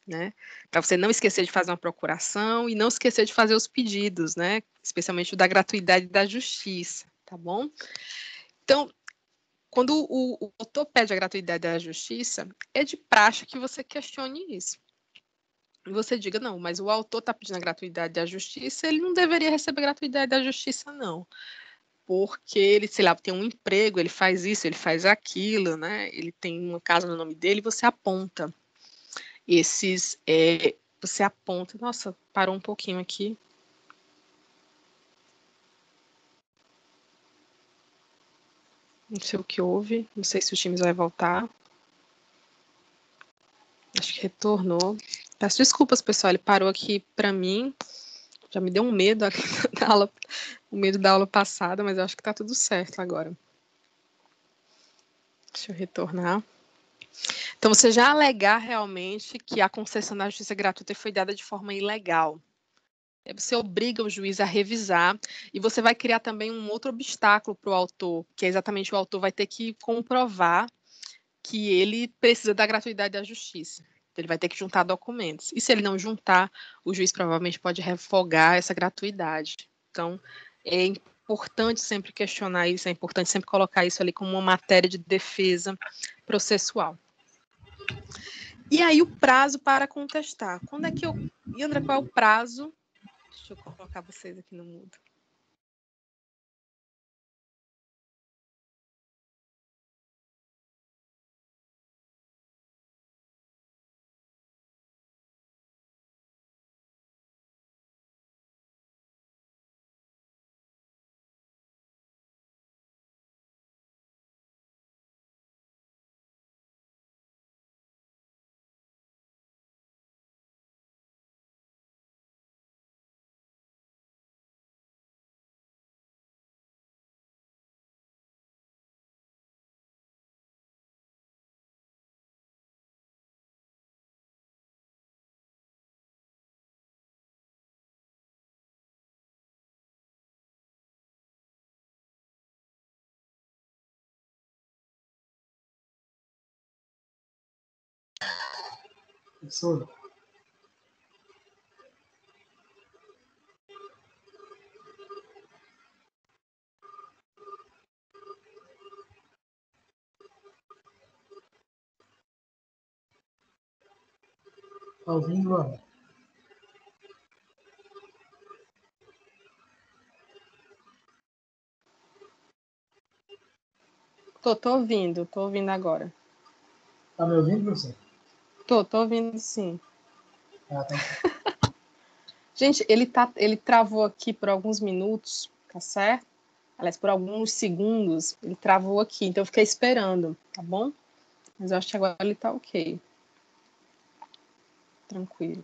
né, para você não esquecer de fazer uma procuração e não esquecer de fazer os pedidos, né, especialmente o da gratuidade da justiça, tá bom? Então, quando o autor pede a gratuidade da justiça, é de praxe que você questione isso. E você diga, não, mas o autor está pedindo a gratuidade da justiça, ele não deveria receber gratuidade da justiça, não. Porque ele, sei lá, tem um emprego, ele faz isso, ele faz aquilo, né? Ele tem uma casa no nome dele, você aponta você aponta, nossa, parou um pouquinho aqui. Não sei o que houve, não sei se o Teams vai voltar. Acho que retornou. Peço desculpas, pessoal, ele parou aqui para mim. Já me deu um medo da aula, o medo da aula passada, mas eu acho que tá tudo certo agora. Deixa eu retornar. Então, você já alegar realmente que a concessão da justiça gratuita foi dada de forma ilegal. Você obriga o juiz a revisar e você vai criar também um outro obstáculo para o autor, que é exatamente o autor vai ter que comprovar que ele precisa da gratuidade da justiça. Ele vai ter que juntar documentos. E se ele não juntar, o juiz provavelmente pode revogar essa gratuidade. Então, é importante sempre questionar isso, é importante sempre colocar isso ali como uma matéria de defesa processual. E aí o prazo para contestar. Quando é que Yandra, qual é o prazo? Deixa eu colocar vocês aqui no mudo. Professor. Tá ouvindo, Ana? Tô ouvindo agora. Tá me ouvindo, professor? Tô ouvindo sim. Ah, tá. Gente, ele travou aqui por alguns minutos, tá certo? Aliás, por alguns segundos, ele travou aqui, então eu fiquei esperando, tá bom? Mas eu acho que agora ele tá ok. Tranquilo.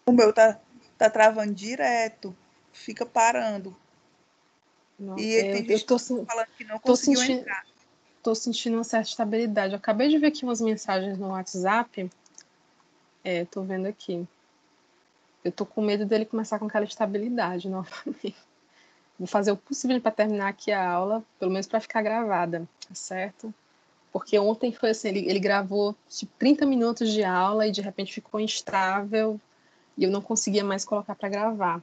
O meu tá travando direto, fica parando. Não, E tem eu gente falando que não conseguiu entrar. Tô sentindo uma certa estabilidade. Eu acabei de ver aqui umas mensagens no WhatsApp. Tô vendo aqui. Eu tô com medo dele começar com aquela estabilidade novamente. Vou fazer o possível para terminar aqui a aula, pelo menos para ficar gravada, tá certo? Porque ontem foi assim, ele gravou tipo 30 minutos de aula e de repente ficou instável e eu não conseguia mais colocar para gravar.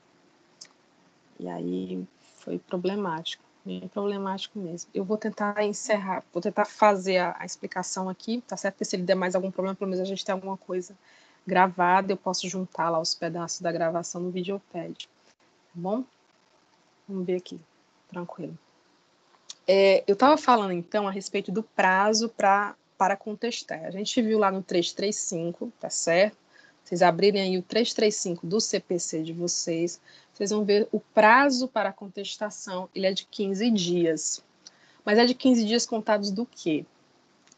E aí foi problemático, bem problemático mesmo. Eu vou tentar encerrar, vou tentar fazer a explicação aqui, tá certo? Porque se ele der mais algum problema, pelo menos a gente tem alguma coisa gravada, eu posso juntar lá os pedaços da gravação no Videopad, tá bom? Vamos ver aqui, tranquilo. Eu estava falando, então, a respeito do prazo para contestar. A gente viu lá no 335, tá certo? Vocês abrirem aí o 335 do CPC de vocês, vocês vão ver o prazo para a contestação, ele é de 15 dias. Mas é de 15 dias contados do quê?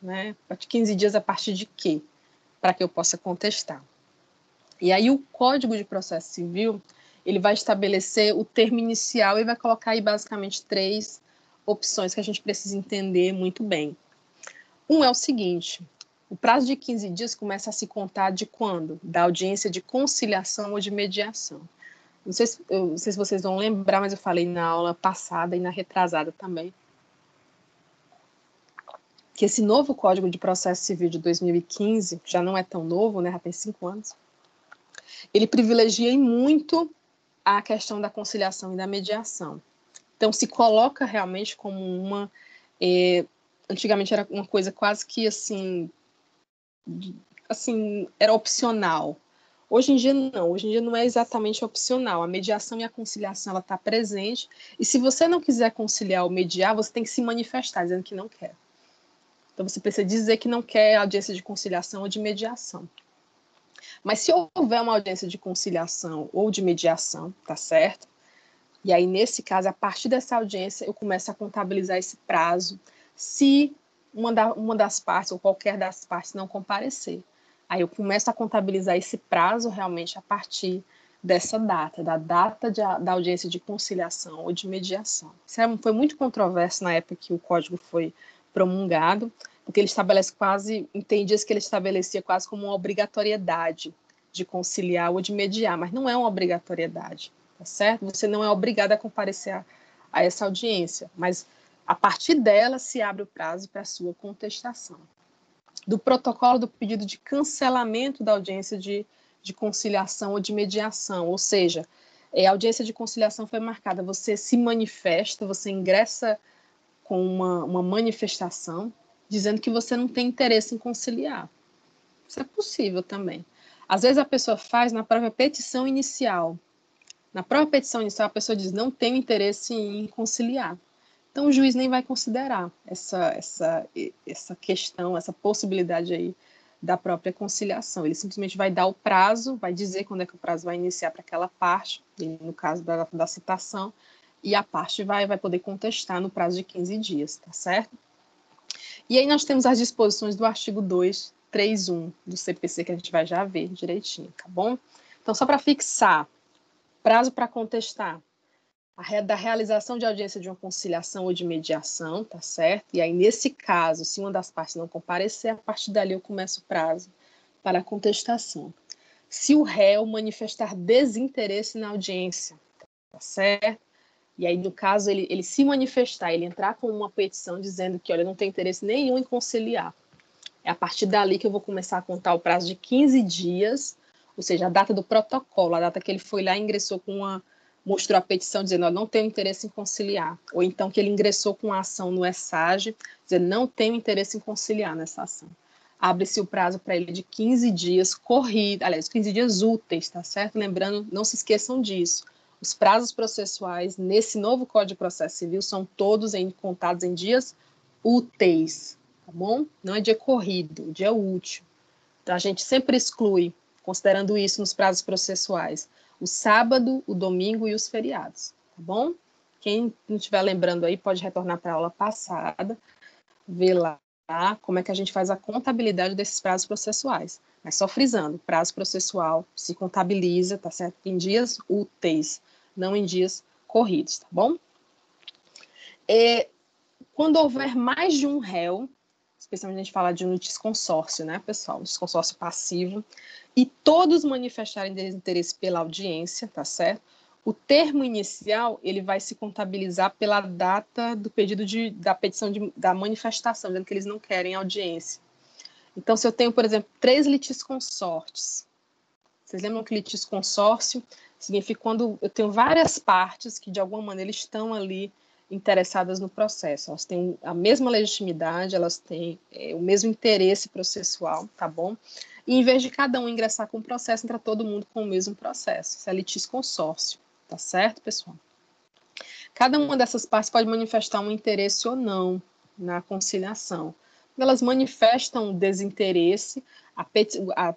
Né? De 15 dias a partir de quê? Para que eu possa contestar. E aí o Código de Processo Civil, ele vai estabelecer o termo inicial e vai colocar aí basicamente 3 opções que a gente precisa entender muito bem. Um é o seguinte: o prazo de 15 dias começa a se contar de quando? Da audiência de conciliação ou de mediação. Não sei se vocês vão lembrar, mas eu falei na aula passada e na retrasada também, que esse novo Código de Processo Civil de 2015, já não é tão novo, né? Já tem 5 anos, ele privilegia muito a questão da conciliação e da mediação. Então, se coloca realmente como uma... antigamente era uma coisa quase que assim, era opcional. Hoje em dia não, hoje em dia não é exatamente opcional. A mediação e a conciliação, ela está presente, e se você não quiser conciliar ou mediar, você tem que se manifestar dizendo que não quer. Então você precisa dizer que não quer audiência de conciliação ou de mediação. Mas se houver uma audiência de conciliação ou de mediação, tá certo? E aí, nesse caso, a partir dessa audiência, eu começo a contabilizar esse prazo se uma das partes ou qualquer das partes não comparecer. Aí eu começo a contabilizar esse prazo realmente a partir dessa data, da data da audiência de conciliação ou de mediação. Isso foi muito controverso na época que o código foi promulgado, porque ele estabelece quase, tem dias que ele estabelecia quase como uma obrigatoriedade de conciliar ou de mediar, mas não é uma obrigatoriedade, tá certo? Você não é obrigado a comparecer a essa audiência, mas a partir dela se abre o prazo para a sua contestação. Do protocolo do pedido de cancelamento da audiência de conciliação ou de mediação, ou seja, a audiência de conciliação foi marcada, você se manifesta, você ingressa com uma manifestação dizendo que você não tem interesse em conciliar. Isso é possível também. Às vezes a pessoa faz na própria petição inicial. Na própria petição inicial, a pessoa diz, não tenho interesse em conciliar. Então, o juiz nem vai considerar essa questão, essa possibilidade aí da própria conciliação. Ele simplesmente vai dar o prazo, vai dizer quando é que o prazo vai iniciar para aquela parte, no caso da citação, e a parte vai poder contestar no prazo de 15 dias, tá certo? E aí nós temos as disposições do artigo 231 do CPC, que a gente vai já ver direitinho, tá bom? Então, só para fixar, prazo para contestar, da realização de audiência de uma conciliação ou de mediação, tá certo? E aí, nesse caso, se uma das partes não comparecer, a partir dali eu começo o prazo para a contestação. Se o réu manifestar desinteresse na audiência, tá certo? E aí, no caso, ele se manifestar, ele entrar com uma petição dizendo que, olha, não tem interesse nenhum em conciliar. É a partir dali que eu vou começar a contar o prazo de 15 dias, ou seja, a data do protocolo, a data que ele foi lá e ingressou mostrou a petição dizendo, ó, não tenho interesse em conciliar. Ou então que ele ingressou com a ação no ESAGE, dizendo, não tenho interesse em conciliar nessa ação. Abre-se o prazo para ele de 15 dias corridos, aliás, 15 dias úteis, tá certo? Lembrando, não se esqueçam disso. Os prazos processuais nesse novo Código de Processo Civil são todos contados em dias úteis, tá bom? Não é dia corrido, dia útil. Então, a gente sempre exclui, considerando isso nos prazos processuais, o sábado, o domingo e os feriados, tá bom? Quem não estiver lembrando aí pode retornar para a aula passada, ver lá como é que a gente faz a contabilidade desses prazos processuais. Mas só frisando, prazo processual se contabiliza, tá certo? Em dias úteis, não em dias corridos, tá bom? Quando houver mais de um réu, especialmente a gente fala de um litisconsórcio, né, pessoal? Litisconsórcio passivo, e todos manifestarem desinteresse pela audiência, tá certo? O termo inicial, ele vai se contabilizar pela data do pedido da petição da manifestação, dizendo que eles não querem audiência. Então, se eu tenho, por exemplo, 3 litisconsortes, vocês lembram que litisconsórcio significa quando eu tenho várias partes que, de alguma maneira, estão ali interessadas no processo. Elas têm a mesma legitimidade, elas têm o mesmo interesse processual, tá bom? E, em vez de cada um ingressar com o processo, entra todo mundo com o mesmo processo. Isso é litisconsórcio, tá certo, pessoal? Cada uma dessas partes pode manifestar um interesse ou não na conciliação. Quando elas manifestam desinteresse,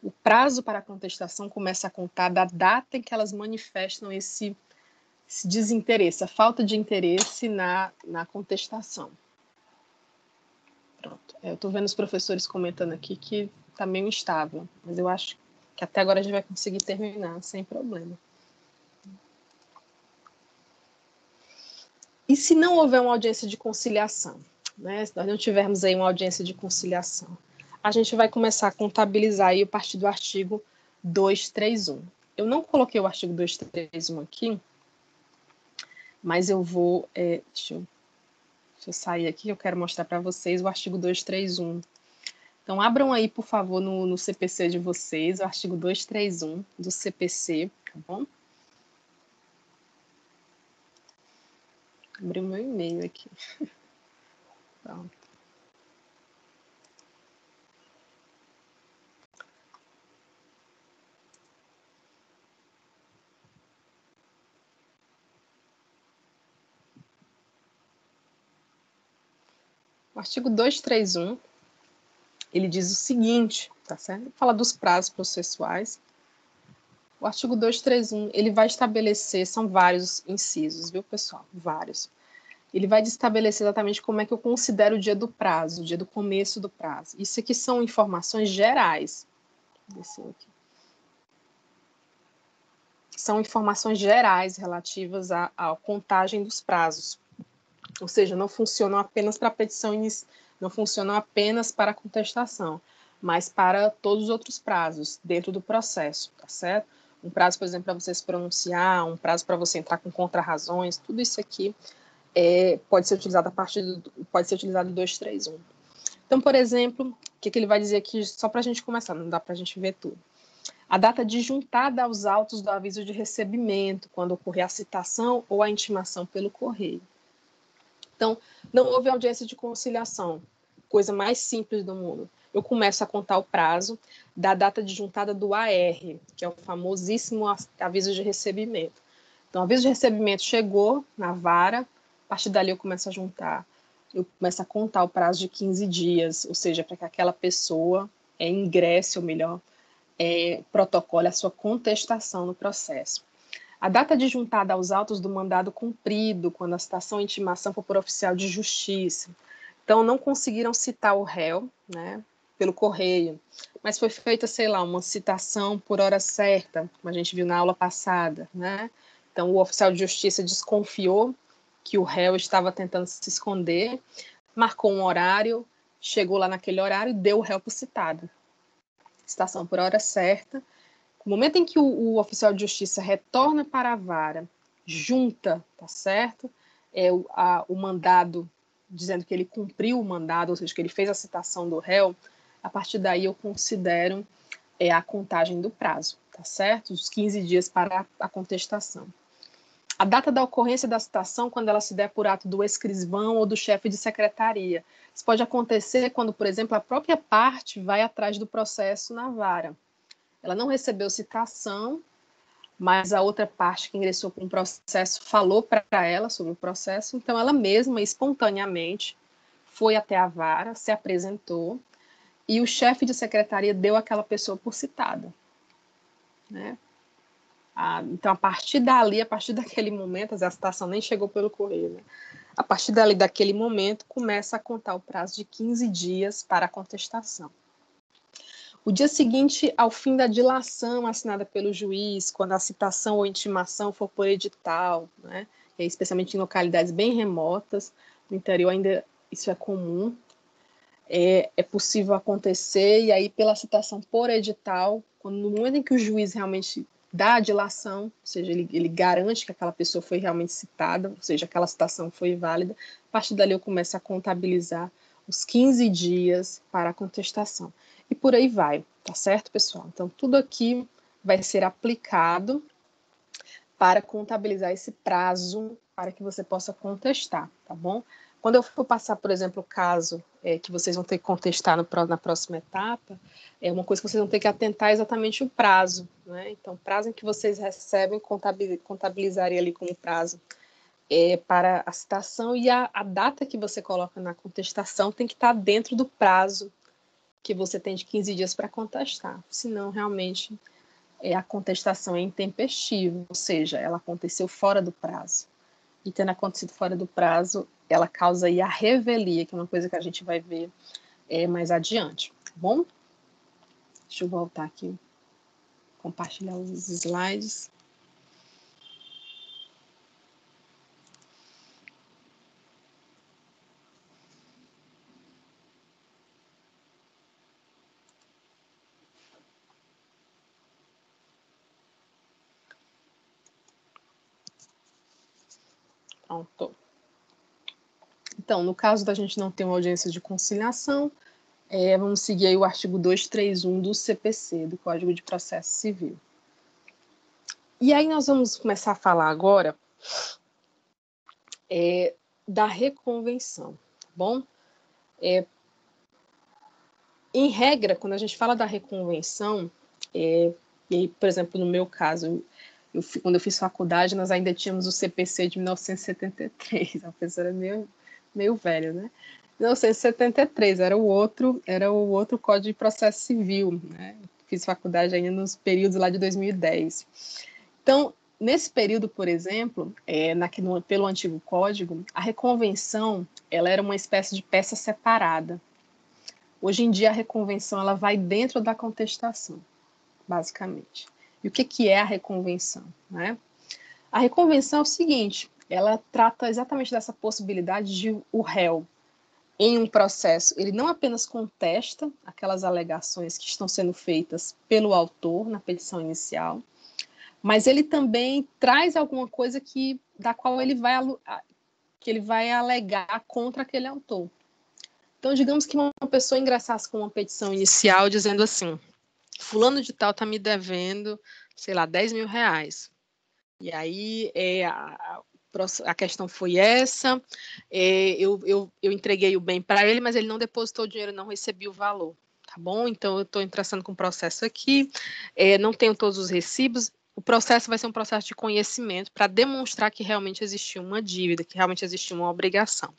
o prazo para a contestação começa a contar da data em que elas manifestam esse desinteresse, a falta de interesse na contestação. Pronto. Eu estou vendo os professores comentando aqui que está meio instável, mas eu acho que até agora a gente vai conseguir terminar sem problema. E se não houver uma audiência de conciliação, né? Se nós não tivermos aí uma audiência de conciliação, a gente vai começar a contabilizar aí a partir do artigo 231. Eu não coloquei o artigo 231 aqui, mas eu vou... deixa eu sair aqui, eu quero mostrar para vocês o artigo 231. Então, abram aí, por favor, no CPC de vocês, o artigo 231 do CPC, tá bom? Abri o meu e-mail aqui. Pronto. O artigo 231, ele diz o seguinte, tá certo? Fala dos prazos processuais. O artigo 231, ele vai estabelecer, são vários incisos, viu, pessoal? Vários. Ele vai estabelecer exatamente como é que eu considero o dia do prazo, o dia do começo do prazo. Isso aqui são informações gerais. Desceu aqui. São informações gerais relativas à contagem dos prazos. Ou seja, não funcionam apenas para a petição inicial, não funcionam apenas para a contestação, mas para todos os outros prazos dentro do processo, tá certo? Um prazo, por exemplo, para você se pronunciar, um prazo para você entrar com contrarrazões, tudo isso aqui pode ser utilizado pode ser utilizado 231. Então, por exemplo, o que ele vai dizer aqui, só para a gente começar, não dá para a gente ver tudo. A data disjuntada aos autos do aviso de recebimento, quando ocorrer a citação ou a intimação pelo correio. Então, não houve audiência de conciliação, coisa mais simples do mundo. Eu começo a contar o prazo da data disjuntada do AR, que é o famosíssimo aviso de recebimento. Então, o aviso de recebimento chegou na vara, a partir dali eu começo a juntar, eu começo a contar o prazo de 15 dias, ou seja, para que aquela pessoa ingresse, ou melhor, protocole a sua contestação no processo. A data disjuntada aos autos do mandado cumprido, quando a citação e intimação for por oficial de justiça. Então, não conseguiram citar o réu, né, pelo correio, mas foi feita, sei lá, uma citação por hora certa, como a gente viu na aula passada, né? Então, o oficial de justiça desconfiou que o réu estava tentando se esconder, marcou um horário, chegou lá naquele horário e deu o réu por citado. Citação por hora certa. No momento em que o oficial de justiça retorna para a vara, junta, tá certo? O mandado, dizendo que ele cumpriu o mandado, ou seja, que ele fez a citação do réu, a partir daí eu considero a contagem do prazo, tá certo? Os 15 dias para a contestação. A data da ocorrência da citação, quando ela se der por ato do escrivão ou do chefe de secretaria. Isso pode acontecer quando, por exemplo, a própria parte vai atrás do processo na vara. Ela não recebeu citação, mas a outra parte que ingressou com o processo falou para ela sobre o processo, então ela mesma, espontaneamente, foi até a vara, se apresentou, e o chefe de secretaria deu aquela pessoa por citada, né? Então, a partir dali, a partir daquele momento, a citação nem chegou pelo correio, né? A partir dali, daquele momento, começa a contar o prazo de 15 dias para a contestação. O dia seguinte ao fim da dilação assinada pelo juiz, quando a citação ou intimação for por edital, né, especialmente em localidades bem remotas, no interior ainda isso é comum, é possível acontecer, e aí pela citação por edital, quando no momento em que o juiz realmente dá a dilação, ou seja, ele garante que aquela pessoa foi realmente citada, ou seja, aquela citação foi válida, a partir dali eu começo a contabilizar os 15 dias para a contestação. E por aí vai, tá certo, pessoal? Então, tudo aqui vai ser aplicado para contabilizar esse prazo para que você possa contestar, tá bom? Quando eu for passar, por exemplo, o caso que vocês vão ter que contestar na próxima etapa, é uma coisa que vocês vão ter que atentar exatamente o prazo, né? Então, o prazo em que vocês recebem, contabilizaria ali como prazo para a citação, e a data que você coloca na contestação tem que estar dentro do prazo que você tem de 15 dias para contestar, senão realmente a contestação é intempestiva, ou seja, ela aconteceu fora do prazo. E tendo acontecido fora do prazo, ela causa aí a revelia, que é uma coisa que a gente vai ver mais adiante, tá bom? Deixa eu voltar aqui, compartilhar os slides. Pronto. Então, no caso da gente não ter uma audiência de conciliação, vamos seguir aí o artigo 231 do CPC, do Código de Processo Civil. E aí nós vamos começar a falar agora da reconvenção, tá bom? Em regra, quando a gente fala da reconvenção, e aí, por exemplo, no meu caso, quando eu fiz faculdade, nós ainda tínhamos o CPC de 1973, a professora é meio velha, né? 1973 era o outro Código de Processo Civil, né? Fiz faculdade ainda nos períodos lá de 2010. Então, nesse período, por exemplo, pelo antigo código, a reconvenção ela era uma espécie de peça separada. Hoje em dia, a reconvenção ela vai dentro da contestação, basicamente. E o que é a reconvenção, né? A reconvenção é o seguinte, ela trata exatamente dessa possibilidade de o réu, em um processo, ele não apenas contesta aquelas alegações que estão sendo feitas pelo autor na petição inicial, mas ele também traz alguma coisa da qual ele vai alegar contra aquele autor. Então, digamos que uma pessoa ingressasse com uma petição inicial dizendo assim, fulano de tal está me devendo, sei lá, 10 mil reais. E aí a questão foi essa, eu entreguei o bem para ele, mas ele não depositou o dinheiro, não recebi o valor, tá bom? Então, eu estou entrando com o processo aqui, não tenho todos os recibos, o processo vai ser um processo de conhecimento para demonstrar que realmente existiu uma dívida, que realmente existiu uma obrigação.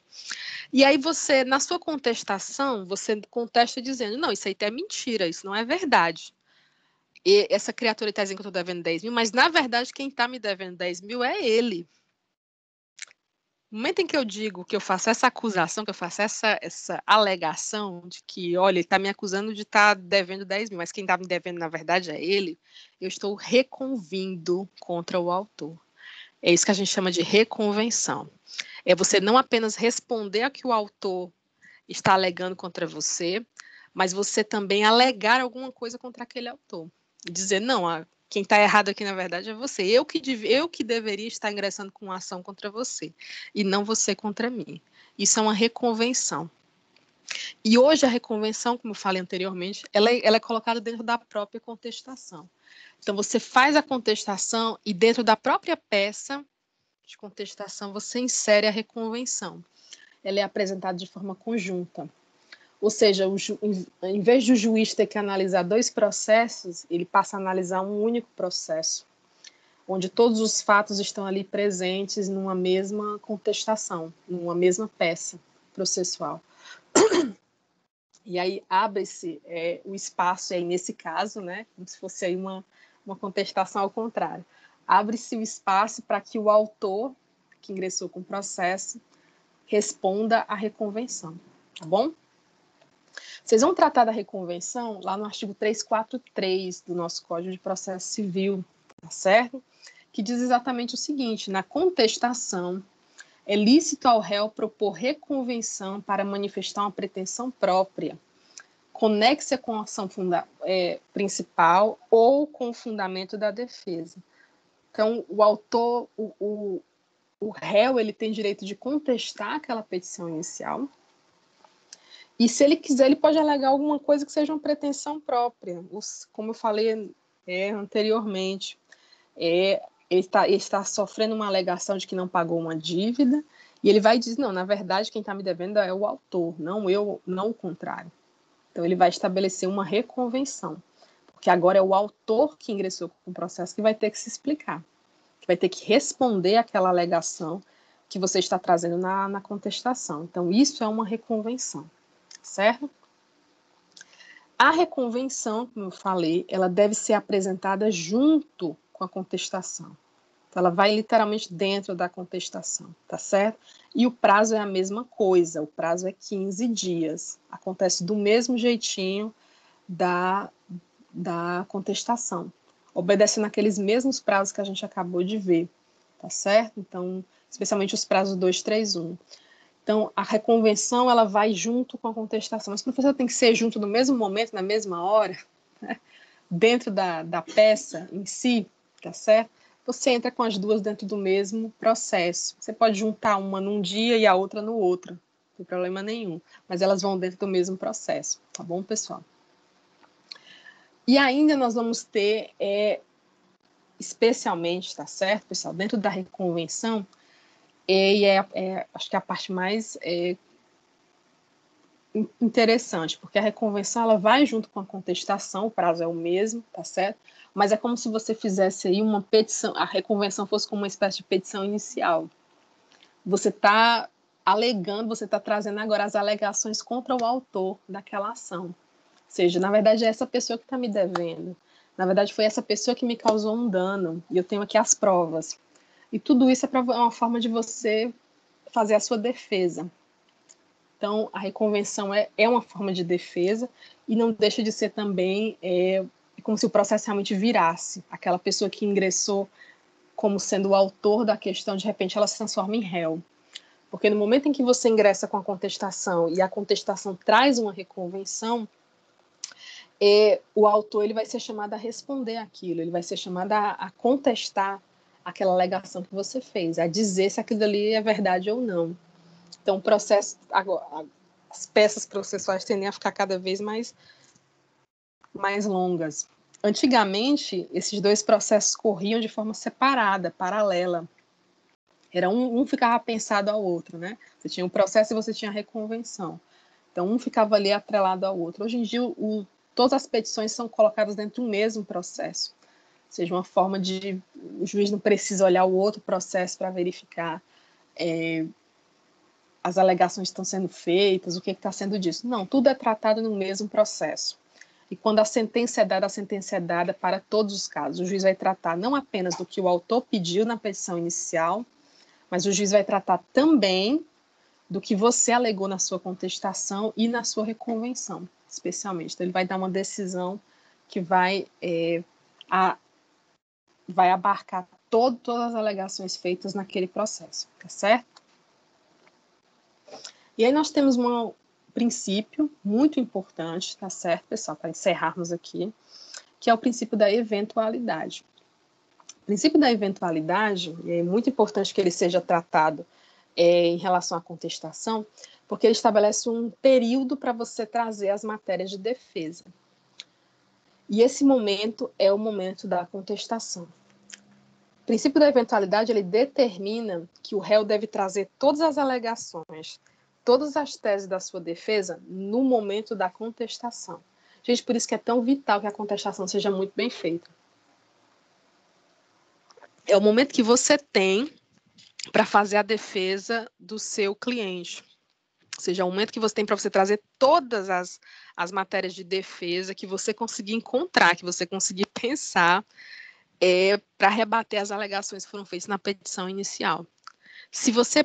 E aí você, na sua contestação, você contesta dizendo, não, isso aí é mentira, isso não é verdade. E essa criatura está dizendo que eu estou devendo 10 mil, mas na verdade quem está me devendo 10 mil é ele. No momento em que eu digo que eu faço essa acusação, que eu faço essa alegação de que, olha, ele está me acusando de estar devendo 10 mil, mas quem está me devendo na verdade é ele, eu estou reconvindo contra o autor. É isso que a gente chama de reconvenção. É você não apenas responder a que o autor está alegando contra você, mas você também alegar alguma coisa contra aquele autor. E dizer, não, quem está errado aqui, na verdade, é você. Eu que deveria estar ingressando com uma ação contra você, e não você contra mim. Isso é uma reconvenção. E hoje a reconvenção, como eu falei anteriormente, ela é colocada dentro da própria contestação. Então, você faz a contestação e dentro da própria peça de contestação você insere a reconvenção. Ela é apresentada de forma conjunta. Ou seja, em vez de o juiz ter que analisar dois processos, ele passa a analisar um único processo, onde todos os fatos estão ali presentes numa mesma contestação, numa mesma peça processual. E aí abre-se o espaço, aí nesse caso, né, como se fosse aí uma contestação ao contrário, abre-se o espaço para que o autor que ingressou com o processo responda à reconvenção, tá bom? Vocês vão tratar da reconvenção lá no artigo 343 do nosso Código de Processo Civil, tá certo? Que diz exatamente o seguinte, na contestação, É lícito ao réu propor reconvenção para manifestar uma pretensão própria, conexa com a ação principal ou com o fundamento da defesa. Então, o autor, o réu, ele tem direito de contestar aquela petição inicial. E se ele quiser, ele pode alegar alguma coisa que seja uma pretensão própria. Como eu falei anteriormente, ele está sofrendo uma alegação de que não pagou uma dívida, e ele vai dizer, não, na verdade, quem está me devendo é o autor, não eu, não o contrário. Então, ele vai estabelecer uma reconvenção, porque agora é o autor que ingressou com o processo que vai ter que se explicar, que vai ter que responder àquela alegação que você está trazendo na contestação. Então, isso é uma reconvenção, certo? A reconvenção, como eu falei, ela deve ser apresentada junto com a contestação. Então, ela vai literalmente dentro da contestação, tá certo? E o prazo é a mesma coisa, o prazo é 15 dias. Acontece do mesmo jeitinho da contestação, obedecendo aqueles mesmos prazos que a gente acabou de ver, tá certo? Então, especialmente os prazos 2, 3, 1. Então, a reconvenção, ela vai junto com a contestação. Mas, professor, tem que ser junto no mesmo momento, na mesma hora, né? Dentro da peça em si, tá certo? Você entra com as duas dentro do mesmo processo. Você pode juntar uma num dia e a outra no outro, não tem problema nenhum. Mas elas vão dentro do mesmo processo, tá bom, pessoal? E ainda nós vamos ter, especialmente, tá certo, pessoal, dentro da reconvenção, acho que é a parte mais interessante, porque a reconvenção ela vai junto com a contestação, o prazo é o mesmo, tá certo? Mas é como se você fizesse aí uma petição, a reconvenção fosse como uma espécie de petição inicial. Você está alegando, você está trazendo agora as alegações contra o autor daquela ação. Ou seja, na verdade é essa pessoa que está me devendo. Na verdade foi essa pessoa que me causou um dano, e eu tenho aqui as provas. E tudo isso é uma forma de você fazer a sua defesa. Então, a reconvenção é uma forma de defesa e não deixa de ser também como se o processo realmente virasse. Aquela pessoa que ingressou como sendo o autor da questão, de repente ela se transforma em réu. Porque no momento em que você ingressa com a contestação e a contestação traz uma reconvenção, o autor ele vai ser chamado a responder aquilo, ele vai ser chamado a contestar aquela alegação que você fez, a dizer se aquilo ali é verdade ou não. Então, o processo, agora, as peças processuais tendem a ficar cada vez mais longas. Antigamente, esses dois processos corriam de forma separada, paralela. Era um ficava pensado ao outro, né? Você tinha o processo e você tinha a reconvenção. Então, um ficava ali atrelado ao outro. Hoje em dia, todas as petições são colocadas dentro do mesmo processo. Ou seja, uma forma de o juiz não precisa olhar o outro processo para verificar as alegações estão sendo feitas, o que está sendo dito. Não, tudo é tratado no mesmo processo. E quando a sentença é dada para todos os casos. O juiz vai tratar não apenas do que o autor pediu na petição inicial, mas o juiz vai tratar também do que você alegou na sua contestação e na sua reconvenção, especialmente. Então, ele vai dar uma decisão que vai abarcar todas as alegações feitas naquele processo, tá certo? E aí nós temos um princípio muito importante, tá certo, pessoal, para encerrarmos aqui, que é o princípio da eventualidade. O princípio da eventualidade é muito importante que ele seja tratado em relação à contestação, porque ele estabelece um período para você trazer as matérias de defesa. E esse momento é o momento da contestação. O princípio da eventualidade, ele determina que o réu deve trazer todas as alegações, todas as teses da sua defesa no momento da contestação. Gente, por isso que é tão vital que a contestação seja muito bem feita. É o momento que você tem para fazer a defesa do seu cliente. Ou seja, é o momento que você tem para você trazer todas as matérias de defesa que você conseguir encontrar, que você conseguir pensar para rebater as alegações que foram feitas na petição inicial. Se você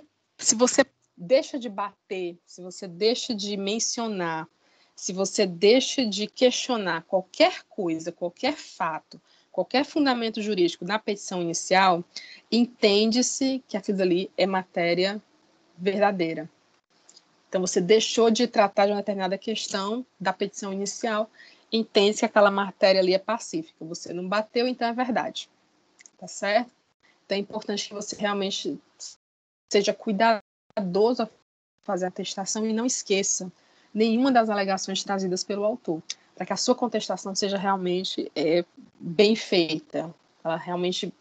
deixa de bater, se você deixa de mencionar, se você deixa de questionar qualquer coisa, qualquer fato, qualquer fundamento jurídico na petição inicial, entende-se que aquilo ali é matéria verdadeira. Então, você deixou de tratar de uma determinada questão da petição inicial, entende que aquela matéria ali é pacífica. Você não bateu, então é verdade. Tá certo? Então, é importante que você realmente seja cuidadoso ao fazer a atestação e não esqueça nenhuma das alegações trazidas pelo autor, para que a sua contestação seja realmente bem feita, ela realmente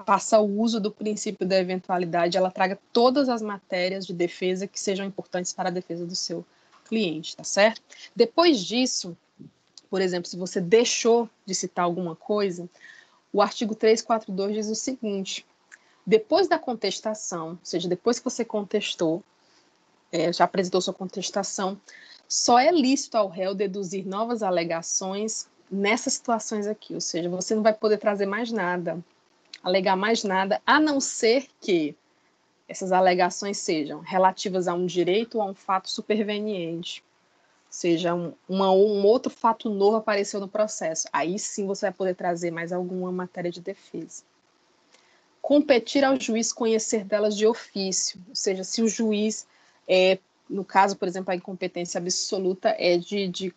faça o uso do princípio da eventualidade, ela traga todas as matérias de defesa que sejam importantes para a defesa do seu cliente, tá certo? Depois disso, por exemplo, se você deixou de citar alguma coisa, o artigo 342 diz o seguinte: depois da contestação, ou seja, depois que você contestou, já apresentou sua contestação, só é lícito ao réu deduzir novas alegações nessas situações aqui, ou seja, você não vai poder trazer mais nada, alegar mais nada, a não ser que essas alegações sejam relativas a um direito ou a um fato superveniente, ou seja, um outro fato novo apareceu no processo. Aí sim você vai poder trazer mais alguma matéria de defesa. Competir ao juiz conhecer delas de ofício, ou seja, se o juiz, no caso, por exemplo, a incompetência absoluta é de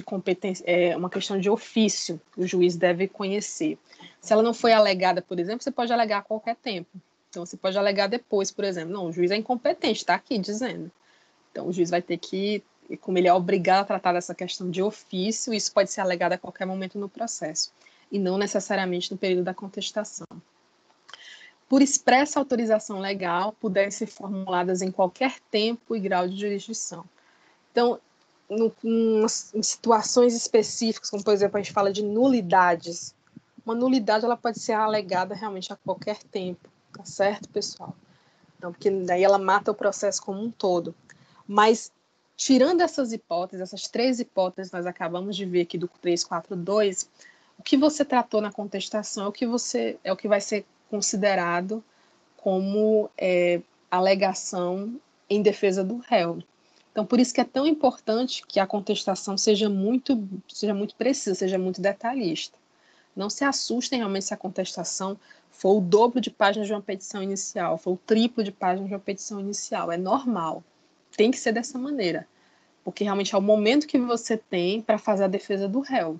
competência, é uma questão de ofício, o juiz deve conhecer. Se ela não foi alegada, por exemplo, você pode alegar a qualquer tempo. Então, você pode alegar depois, por exemplo. Não, o juiz é incompetente, está aqui dizendo. Então, o juiz vai ter que, como ele é obrigado a tratar dessa questão de ofício, isso pode ser alegado a qualquer momento no processo, e não necessariamente no período da contestação. Por expressa autorização legal, puderem ser formuladas em qualquer tempo e grau de jurisdição. Então, em situações específicas, como, por exemplo, a gente fala de nulidades, uma nulidade ela pode ser alegada realmente a qualquer tempo, tá certo, pessoal? Então, porque daí ela mata o processo como um todo. Mas, tirando essas hipóteses, essas três hipóteses nós acabamos de ver aqui do 342, o que você tratou na contestação é o que vai ser considerado como alegação em defesa do réu. Então, por isso que é tão importante que a contestação seja muito precisa, seja muito detalhista. Não se assustem realmente se a contestação for o dobro de páginas de uma petição inicial, for o triplo de páginas de uma petição inicial. É normal. Tem que ser dessa maneira. Porque realmente é o momento que você tem para fazer a defesa do réu.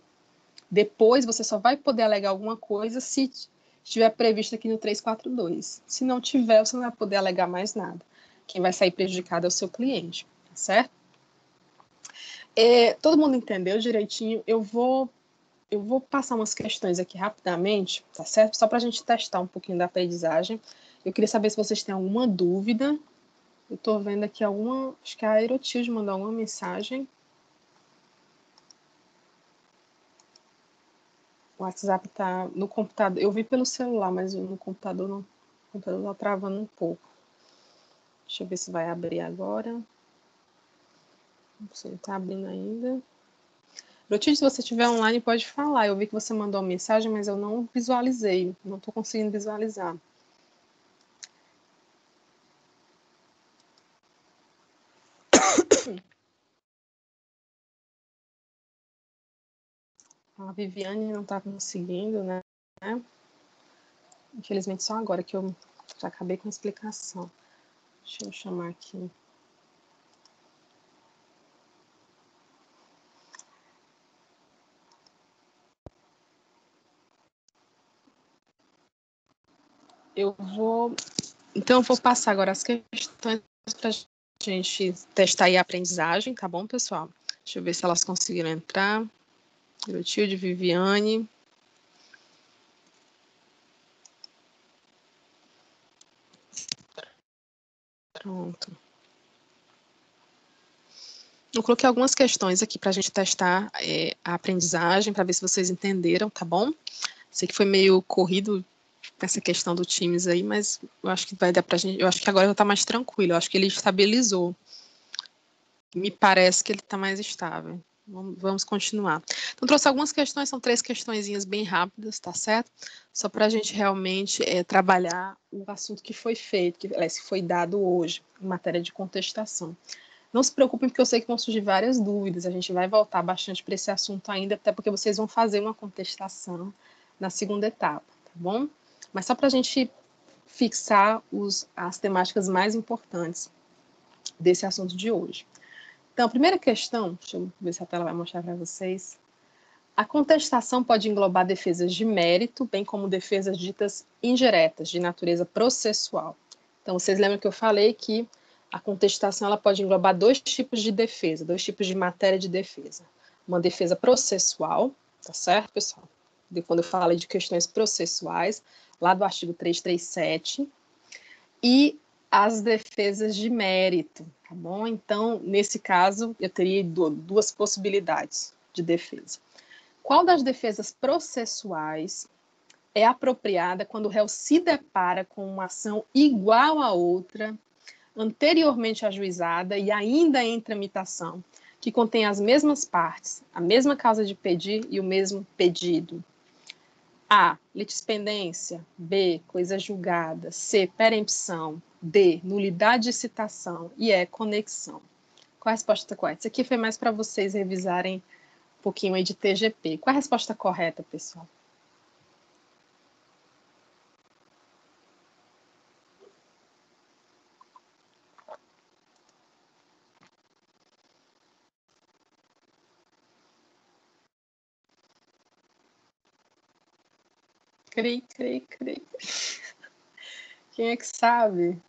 Depois você só vai poder alegar alguma coisa se estiver previsto aqui no 342. Se não tiver, você não vai poder alegar mais nada. Quem vai sair prejudicado é o seu cliente, tá certo? Todo mundo entendeu direitinho? Eu vou passar umas questões aqui rapidamente, tá certo? Só para a gente testar um pouquinho da aprendizagem. Eu queria saber se vocês têm alguma dúvida. Eu estou vendo aqui acho que a Aerotilde mandou alguma mensagem. O WhatsApp está no computador. Eu vi pelo celular, mas no computador não. O computador está travando um pouco. Deixa eu ver se vai abrir agora. Não sei, está abrindo ainda. Aerotilde, se você estiver online, pode falar. Eu vi que você mandou uma mensagem, mas eu não visualizei. Não estou conseguindo visualizar. A Viviane não está conseguindo, né? Infelizmente, só agora que eu já acabei com a explicação. Deixa eu chamar aqui. Então, eu vou passar agora as questões para a gente testar aí a aprendizagem, tá bom, pessoal? Deixa eu ver se elas conseguiram entrar. Clotilde, Viviane. Pronto. Eu coloquei algumas questões aqui para a gente testar a aprendizagem, para ver se vocês entenderam, tá bom? Sei que foi meio corrido essa questão do Teams aí, mas eu acho que vai dar para a gente. Eu acho que agora já está mais tranquilo. Eu acho que ele estabilizou. Me parece que ele está mais estável. Vamos continuar. Então, trouxe algumas questões, são 3 questõezinhas bem rápidas, tá certo? Só para a gente realmente trabalhar o assunto que foi feito, que foi dado hoje, em matéria de contestação. Não se preocupem, porque eu sei que vão surgir várias dúvidas, a gente vai voltar bastante para esse assunto ainda, até porque vocês vão fazer uma contestação na segunda etapa, tá bom? Mas só para a gente fixar as temáticas mais importantes desse assunto de hoje. Então, a primeira questão, deixa eu ver se a tela vai mostrar para vocês. A contestação pode englobar defesas de mérito, bem como defesas ditas indiretas, de natureza processual. Então, vocês lembram que eu falei que a contestação ela pode englobar dois tipos de defesa, dois tipos de matéria de defesa. Uma defesa processual, tá certo, pessoal? Quando eu falei de questões processuais, lá do artigo 337, e as defesas de mérito, tá bom? Então, nesse caso, eu teria duas possibilidades de defesa. Qual das defesas processuais é apropriada quando o réu se depara com uma ação igual a outra, anteriormente ajuizada e ainda em tramitação, que contém as mesmas partes, a mesma causa de pedir e o mesmo pedido? A. Litispendência. B. Coisa julgada. C. Perempção. D. Nulidade de citação. E E. Conexão. Qual a resposta correta? Isso aqui foi mais para vocês revisarem um pouquinho aí de TGP. Qual a resposta correta, pessoal? Crei. Quem é que sabe?